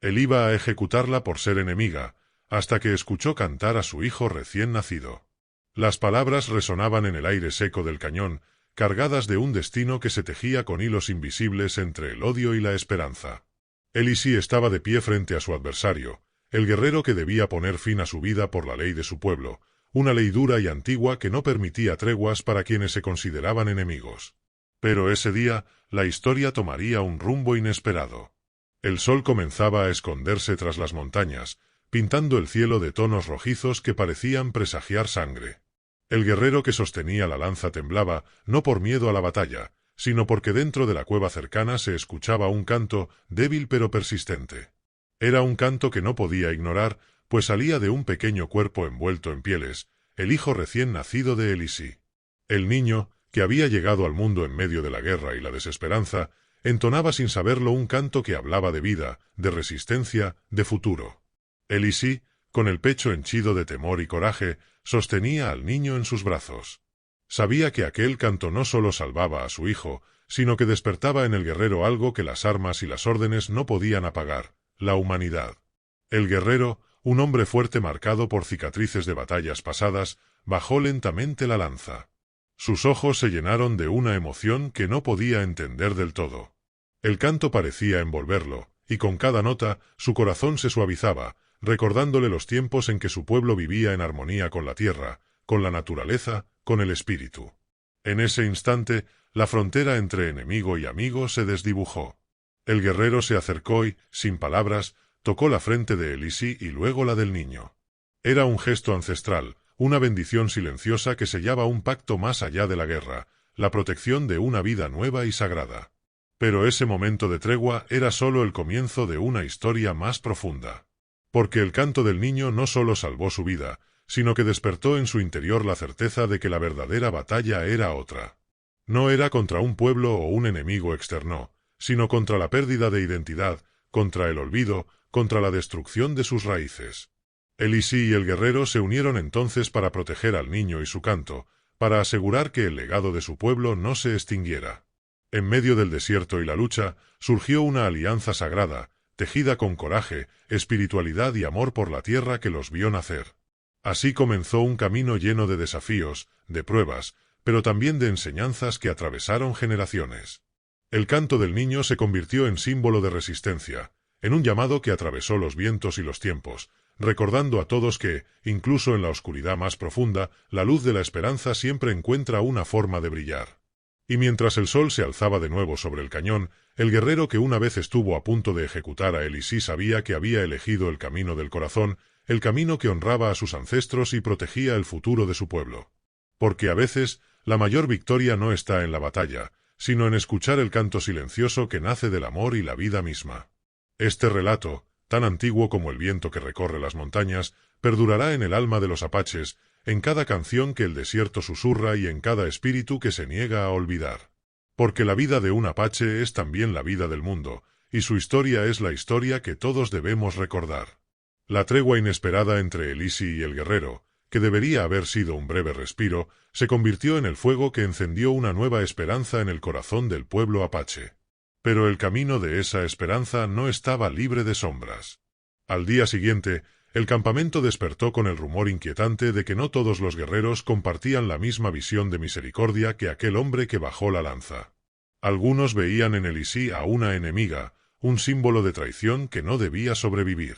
Speaker 1: Él iba a ejecutarla por ser enemiga, hasta que escuchó cantar a su hijo recién nacido. Las palabras resonaban en el aire seco del cañón, cargadas de un destino que se tejía con hilos invisibles entre el odio y la esperanza. Elisi estaba de pie frente a su adversario, el guerrero que debía poner fin a su vida por la ley de su pueblo, una ley dura y antigua que no permitía treguas para quienes se consideraban enemigos. Pero ese día, la historia tomaría un rumbo inesperado. El sol comenzaba a esconderse tras las montañas, pintando el cielo de tonos rojizos que parecían presagiar sangre. El guerrero que sostenía la lanza temblaba, no por miedo a la batalla, sino porque dentro de la cueva cercana se escuchaba un canto, débil pero persistente. Era un canto que no podía ignorar, pues salía de un pequeño cuerpo envuelto en pieles, el hijo recién nacido de Elisi. El niño, que había llegado al mundo en medio de la guerra y la desesperanza, entonaba sin saberlo un canto que hablaba de vida, de resistencia, de futuro. Elisi, con el pecho henchido de temor y coraje, sostenía al niño en sus brazos. Sabía que aquel canto no solo salvaba a su hijo, sino que despertaba en el guerrero algo que las armas y las órdenes no podían apagar, la humanidad. El guerrero, un hombre fuerte marcado por cicatrices de batallas pasadas, bajó lentamente la lanza. Sus ojos se llenaron de una emoción que no podía entender del todo. El canto parecía envolverlo, y con cada nota, su corazón se suavizaba, recordándole los tiempos en que su pueblo vivía en armonía con la tierra, con la naturaleza, con el espíritu. En ese instante, la frontera entre enemigo y amigo se desdibujó. El guerrero se acercó y, sin palabras, tocó la frente de Elisi y luego la del niño. Era un gesto ancestral, una bendición silenciosa que sellaba un pacto más allá de la guerra, la protección de una vida nueva y sagrada. Pero ese momento de tregua era solo el comienzo de una historia más profunda. Porque el canto del niño no solo salvó su vida, sino que despertó en su interior la certeza de que la verdadera batalla era otra. No era contra un pueblo o un enemigo externo, sino contra la pérdida de identidad, contra el olvido, contra la destrucción de sus raíces. Elisi y el guerrero se unieron entonces para proteger al niño y su canto, para asegurar que el legado de su pueblo no se extinguiera. En medio del desierto y la lucha, surgió una alianza sagrada, tejida con coraje, espiritualidad y amor por la tierra que los vio nacer. Así comenzó un camino lleno de desafíos, de pruebas, pero también de enseñanzas que atravesaron generaciones. El canto del niño se convirtió en símbolo de resistencia, en un llamado que atravesó los vientos y los tiempos, recordando a todos que, incluso en la oscuridad más profunda, la luz de la esperanza siempre encuentra una forma de brillar. Y mientras el sol se alzaba de nuevo sobre el cañón, el guerrero que una vez estuvo a punto de ejecutar a Elisi sabía que había elegido el camino del corazón, el camino que honraba a sus ancestros y protegía el futuro de su pueblo. Porque a veces, la mayor victoria no está en la batalla, sino en escuchar el canto silencioso que nace del amor y la vida misma. Este relato, tan antiguo como el viento que recorre las montañas, perdurará en el alma de los apaches, en cada canción que el desierto susurra y en cada espíritu que se niega a olvidar. Porque la vida de un apache es también la vida del mundo, y su historia es la historia que todos debemos recordar. La tregua inesperada entre Elisi y el guerrero, que debería haber sido un breve respiro, se convirtió en el fuego que encendió una nueva esperanza en el corazón del pueblo apache. Pero el camino de esa esperanza no estaba libre de sombras. Al día siguiente, el campamento despertó con el rumor inquietante de que no todos los guerreros compartían la misma visión de misericordia que aquel hombre que bajó la lanza. Algunos veían en Elisi a una enemiga, un símbolo de traición que no debía sobrevivir.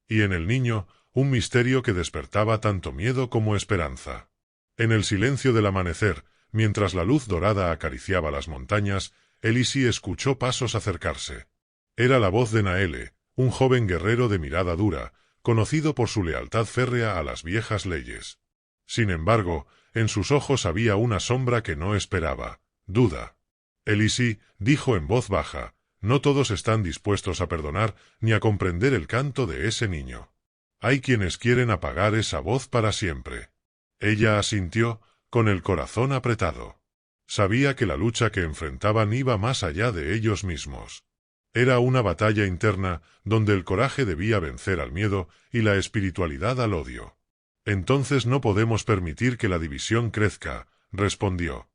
Speaker 1: Y en el niño, un misterio que despertaba tanto miedo como esperanza. En el silencio del amanecer, mientras la luz dorada acariciaba las montañas, Elisi escuchó pasos acercarse. Era la voz de Naele, un joven guerrero de mirada dura, conocido por su lealtad férrea a las viejas leyes. Sin embargo, en sus ojos había una sombra que no esperaba: duda. Elisi dijo en voz baja: no todos están dispuestos a perdonar ni a comprender el canto de ese niño. Hay quienes quieren apagar esa voz para siempre. Ella asintió, con el corazón apretado. Sabía que la lucha que enfrentaban iba más allá de ellos mismos. Era una batalla interna, donde el coraje debía vencer al miedo y la espiritualidad al odio. Entonces no podemos permitir que la división crezca, respondió.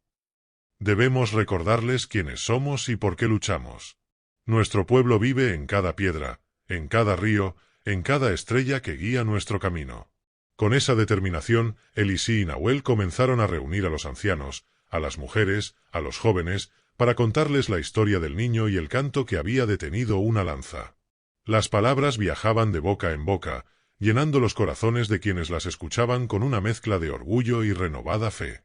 Speaker 1: Debemos recordarles quiénes somos y por qué luchamos. Nuestro pueblo vive en cada piedra, en cada río, en cada estrella que guía nuestro camino. Con esa determinación, Elisi y Nahuel comenzaron a reunir a los ancianos, a las mujeres, a los jóvenes, para contarles la historia del niño y el canto que había detenido una lanza. Las palabras viajaban de boca en boca, llenando los corazones de quienes las escuchaban con una mezcla de orgullo y renovada fe.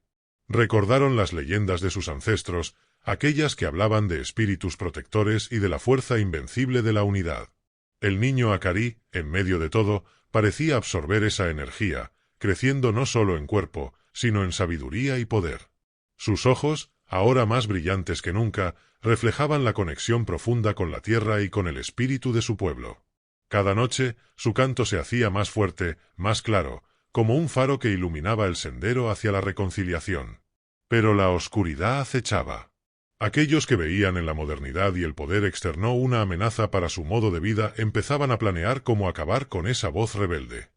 Speaker 1: Recordaron las leyendas de sus ancestros, aquellas que hablaban de espíritus protectores y de la fuerza invencible de la unidad. El niño Akari, en medio de todo, parecía absorber esa energía, creciendo no solo en cuerpo, sino en sabiduría y poder. Sus ojos, ahora más brillantes que nunca, reflejaban la conexión profunda con la tierra y con el espíritu de su pueblo. Cada noche, su canto se hacía más fuerte, más claro, como un faro que iluminaba el sendero hacia la reconciliación. Pero la oscuridad acechaba. Aquellos que veían en la modernidad y el poder externo una amenaza para su modo de vida empezaban a planear cómo acabar con esa voz rebelde.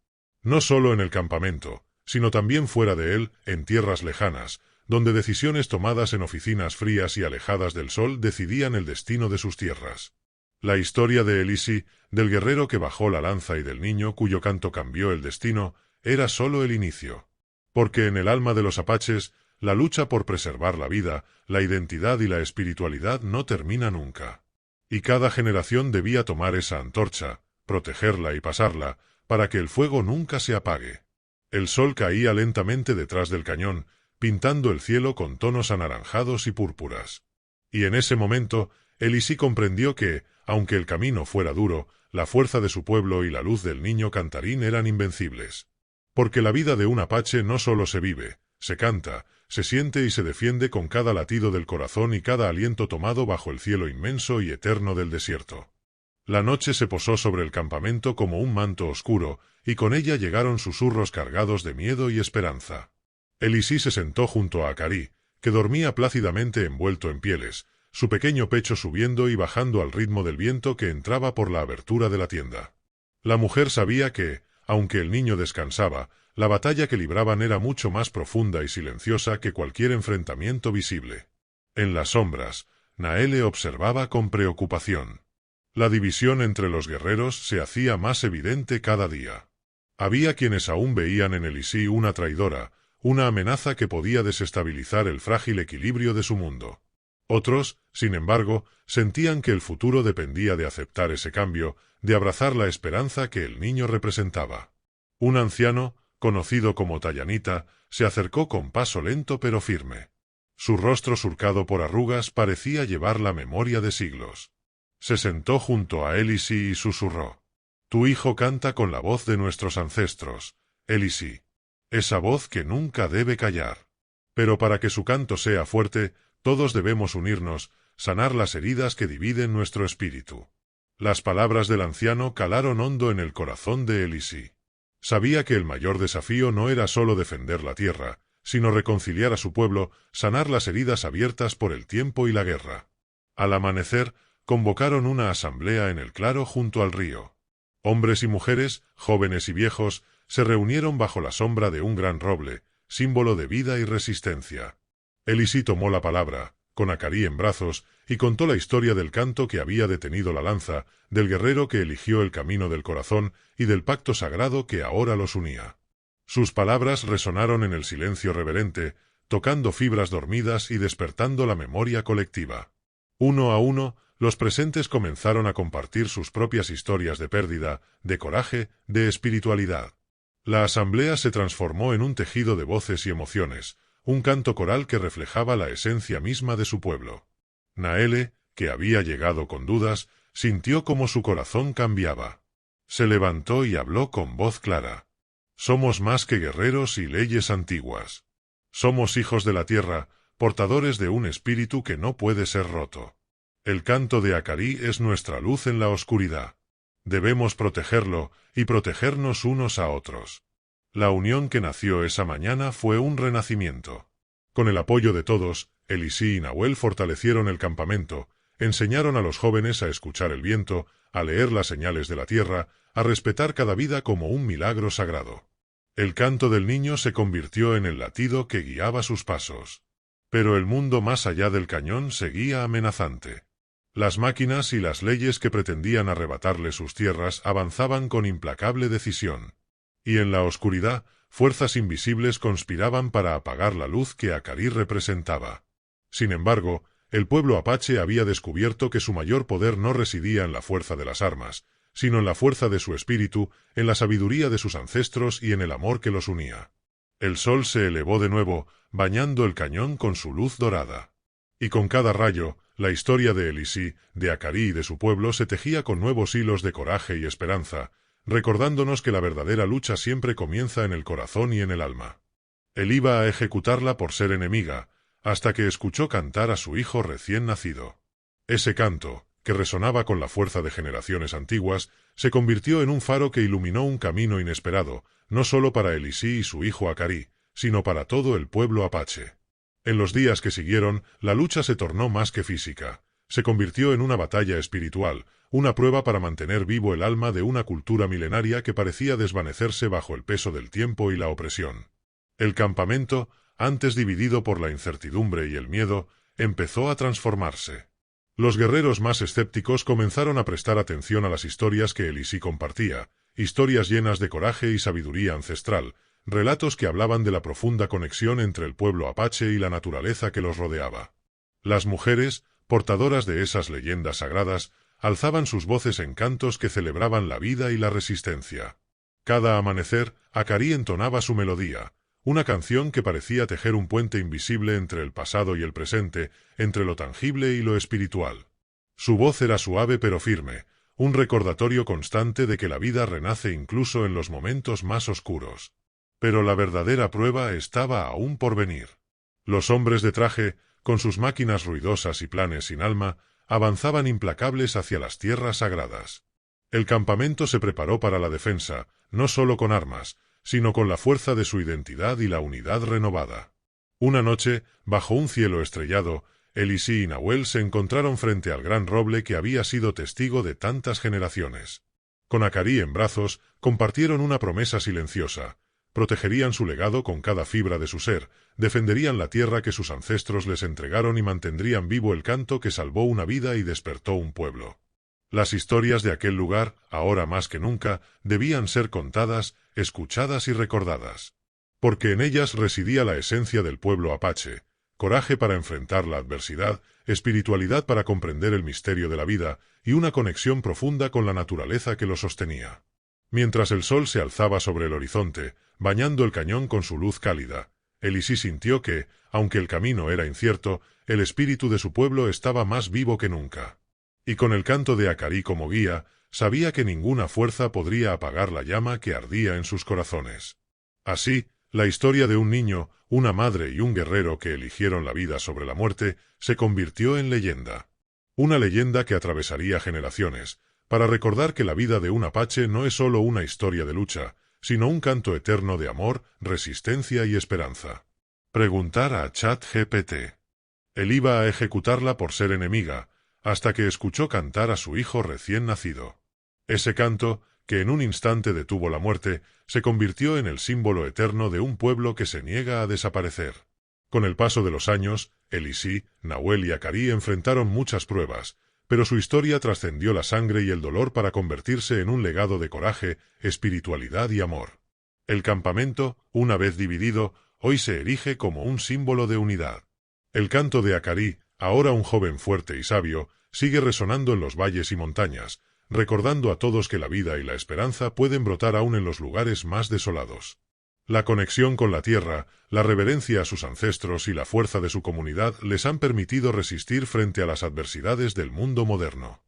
Speaker 1: No solo en el campamento, sino también fuera de él, en tierras lejanas, donde decisiones tomadas en oficinas frías y alejadas del sol decidían el destino de sus tierras. La historia de Elisi, del guerrero que bajó la lanza y del niño cuyo canto cambió el destino, era solo el inicio. Porque en el alma de los apaches, la lucha por preservar la vida, la identidad y la espiritualidad no termina nunca. Y cada generación debía tomar esa antorcha, protegerla y pasarla, para que el fuego nunca se apague. El sol caía lentamente detrás del cañón, pintando el cielo con tonos anaranjados y púrpuras. Y en ese momento, Elisi comprendió que, aunque el camino fuera duro, la fuerza de su pueblo y la luz del niño cantarín eran invencibles. Porque la vida de un apache no solo se vive, se canta, se siente y se defiende con cada latido del corazón y cada aliento tomado bajo el cielo inmenso y eterno del desierto. La noche se posó sobre el campamento como un manto oscuro, y con ella llegaron susurros cargados de miedo y esperanza. Elisi se sentó junto a Akari, que dormía plácidamente envuelto en pieles, su pequeño pecho subiendo y bajando al ritmo del viento que entraba por la abertura de la tienda. La mujer sabía que, aunque el niño descansaba, la batalla que libraban era mucho más profunda y silenciosa que cualquier enfrentamiento visible. En las sombras, Naele observaba con preocupación. La división entre los guerreros se hacía más evidente cada día. Había quienes aún veían en Elisi una traidora, una amenaza que podía desestabilizar el frágil equilibrio de su mundo. Otros, sin embargo, sentían que el futuro dependía de aceptar ese cambio, de abrazar la esperanza que el niño representaba. Un anciano, conocido como Tayanita, se acercó con paso lento pero firme. Su rostro surcado por arrugas parecía llevar la memoria de siglos. Se sentó junto a Elisi y susurró: «Tu hijo canta con la voz de nuestros ancestros, Elisi. Esa voz que nunca debe callar. Pero para que su canto sea fuerte, todos debemos unirnos, sanar las heridas que dividen nuestro espíritu». Las palabras del anciano calaron hondo en el corazón de Elisi. Sabía que el mayor desafío no era solo defender la tierra, sino reconciliar a su pueblo, sanar las heridas abiertas por el tiempo y la guerra. Al amanecer, convocaron una asamblea en el claro junto al río. Hombres y mujeres, jóvenes y viejos, se reunieron bajo la sombra de un gran roble, símbolo de vida y resistencia. Elisi tomó la palabra, con Akari en brazos, y contó la historia del canto que había detenido la lanza, del guerrero que eligió el camino del corazón y del pacto sagrado que ahora los unía. Sus palabras resonaron en el silencio reverente, tocando fibras dormidas y despertando la memoria colectiva. Uno a uno, los presentes comenzaron a compartir sus propias historias de pérdida, de coraje, de espiritualidad. La asamblea se transformó en un tejido de voces y emociones, un canto coral que reflejaba la esencia misma de su pueblo. Naele, que había llegado con dudas, sintió como su corazón cambiaba. Se levantó y habló con voz clara. Somos más que guerreros y leyes antiguas. Somos hijos de la tierra, portadores de un espíritu que no puede ser roto. El canto de Acarí es nuestra luz en la oscuridad. Debemos protegerlo y protegernos unos a otros. La unión que nació esa mañana fue un renacimiento. Con el apoyo de todos, Elisí y Nahuel fortalecieron el campamento, enseñaron a los jóvenes a escuchar el viento, a leer las señales de la tierra, a respetar cada vida como un milagro sagrado. El canto del niño se convirtió en el latido que guiaba sus pasos. Pero el mundo más allá del cañón seguía amenazante. Las máquinas y las leyes que pretendían arrebatarle sus tierras avanzaban con implacable decisión. Y en la oscuridad, fuerzas invisibles conspiraban para apagar la luz que Acarí representaba. Sin embargo, el pueblo apache había descubierto que su mayor poder no residía en la fuerza de las armas, sino en la fuerza de su espíritu, en la sabiduría de sus ancestros y en el amor que los unía. El sol se elevó de nuevo, bañando el cañón con su luz dorada. Y con cada rayo, la historia de Elisí, de Acarí y de su pueblo se tejía con nuevos hilos de coraje y esperanza, recordándonos que la verdadera lucha siempre comienza en el corazón y en el alma. Él iba a ejecutarla por ser enemiga, hasta que escuchó cantar a su hijo recién nacido. Ese canto, que resonaba con la fuerza de generaciones antiguas, se convirtió en un faro que iluminó un camino inesperado, no solo para Elisí y su hijo Acarí, sino para todo el pueblo apache. En los días que siguieron, la lucha se tornó más que física. Se convirtió en una batalla espiritual, una prueba para mantener vivo el alma de una cultura milenaria que parecía desvanecerse bajo el peso del tiempo y la opresión. El campamento, antes dividido por la incertidumbre y el miedo, empezó a transformarse. Los guerreros más escépticos comenzaron a prestar atención a las historias que Elisí compartía, historias llenas de coraje y sabiduría ancestral, relatos que hablaban de la profunda conexión entre el pueblo apache y la naturaleza que los rodeaba. Las mujeres, portadoras de esas leyendas sagradas, alzaban sus voces en cantos que celebraban la vida y la resistencia. Cada amanecer, Acarí entonaba su melodía, una canción que parecía tejer un puente invisible entre el pasado y el presente, entre lo tangible y lo espiritual. Su voz era suave pero firme, un recordatorio constante de que la vida renace incluso en los momentos más oscuros. Pero la verdadera prueba estaba aún por venir. Los hombres de traje, con sus máquinas ruidosas y planes sin alma, avanzaban implacables hacia las tierras sagradas. El campamento se preparó para la defensa, no solo con armas, sino con la fuerza de su identidad y la unidad renovada. Una noche, bajo un cielo estrellado, Elisí y Nahuel se encontraron frente al gran roble que había sido testigo de tantas generaciones. Con Acarí en brazos, compartieron una promesa silenciosa. Protegerían su legado con cada fibra de su ser, defenderían la tierra que sus ancestros les entregaron y mantendrían vivo el canto que salvó una vida y despertó un pueblo. Las historias de aquel lugar, ahora más que nunca, debían ser contadas, escuchadas y recordadas. Porque en ellas residía la esencia del pueblo apache, coraje para enfrentar la adversidad, espiritualidad para comprender el misterio de la vida y una conexión profunda con la naturaleza que lo sostenía. Mientras el sol se alzaba sobre el horizonte, bañando el cañón con su luz cálida, Elisí sintió que, aunque el camino era incierto, el espíritu de su pueblo estaba más vivo que nunca. Y con el canto de Acarí como guía, sabía que ninguna fuerza podría apagar la llama que ardía en sus corazones. Así, la historia de un niño, una madre y un guerrero que eligieron la vida sobre la muerte, se convirtió en leyenda. Una leyenda que atravesaría generaciones, para recordar que la vida de un apache no es solo una historia de lucha, sino un canto eterno de amor, resistencia y esperanza. Preguntar a ChatGPT. Él iba a ejecutarla por ser enemiga, hasta que escuchó cantar a su hijo recién nacido. Ese canto, que en un instante detuvo la muerte, se convirtió en el símbolo eterno de un pueblo que se niega a desaparecer. Con el paso de los años, Elisí, Nahuel y Acarí enfrentaron muchas pruebas, pero su historia trascendió la sangre y el dolor para convertirse en un legado de coraje, espiritualidad y amor. El campamento, una vez dividido, hoy se erige como un símbolo de unidad. El canto de Acarí, ahora un joven fuerte y sabio, sigue resonando en los valles y montañas, recordando a todos que la vida y la esperanza pueden brotar aún en los lugares más desolados. La conexión con la tierra, la reverencia a sus ancestros y la fuerza de su comunidad les han permitido resistir frente a las adversidades del mundo moderno.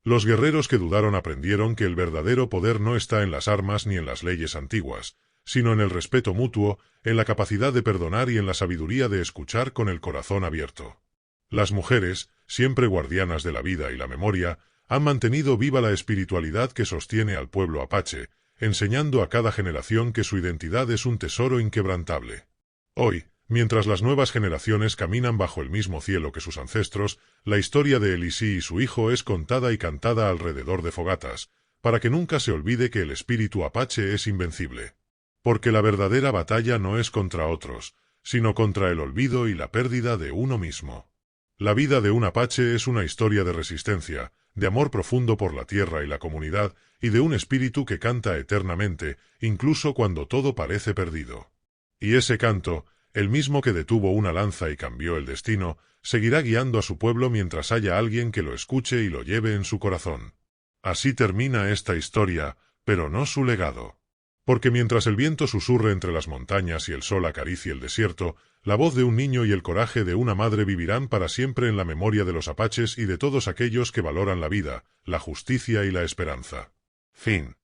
Speaker 1: Los guerreros que dudaron aprendieron que el verdadero poder no está en las armas ni en las leyes antiguas, sino en el respeto mutuo, en la capacidad de perdonar y en la sabiduría de escuchar con el corazón abierto. Las mujeres, siempre guardianas de la vida y la memoria, han mantenido viva la espiritualidad que sostiene al pueblo apache, enseñando a cada generación que su identidad es un tesoro inquebrantable. Hoy, mientras las nuevas generaciones caminan bajo el mismo cielo que sus ancestros, la historia de Elisí y su hijo es contada y cantada alrededor de fogatas, para que nunca se olvide que el espíritu apache es invencible. Porque la verdadera batalla no es contra otros, sino contra el olvido y la pérdida de uno mismo. La vida de un apache es una historia de resistencia, de amor profundo por la tierra y la comunidad, y de un espíritu que canta eternamente, incluso cuando todo parece perdido. Y ese canto, el mismo que detuvo una lanza y cambió el destino, seguirá guiando a su pueblo mientras haya alguien que lo escuche y lo lleve en su corazón. Así termina esta historia, pero no su legado. Porque mientras el viento susurre entre las montañas y el sol acaricie el desierto, la voz de un niño y el coraje de una madre vivirán para siempre en la memoria de los apaches y de todos aquellos que valoran la vida, la justicia y la esperanza. Fin.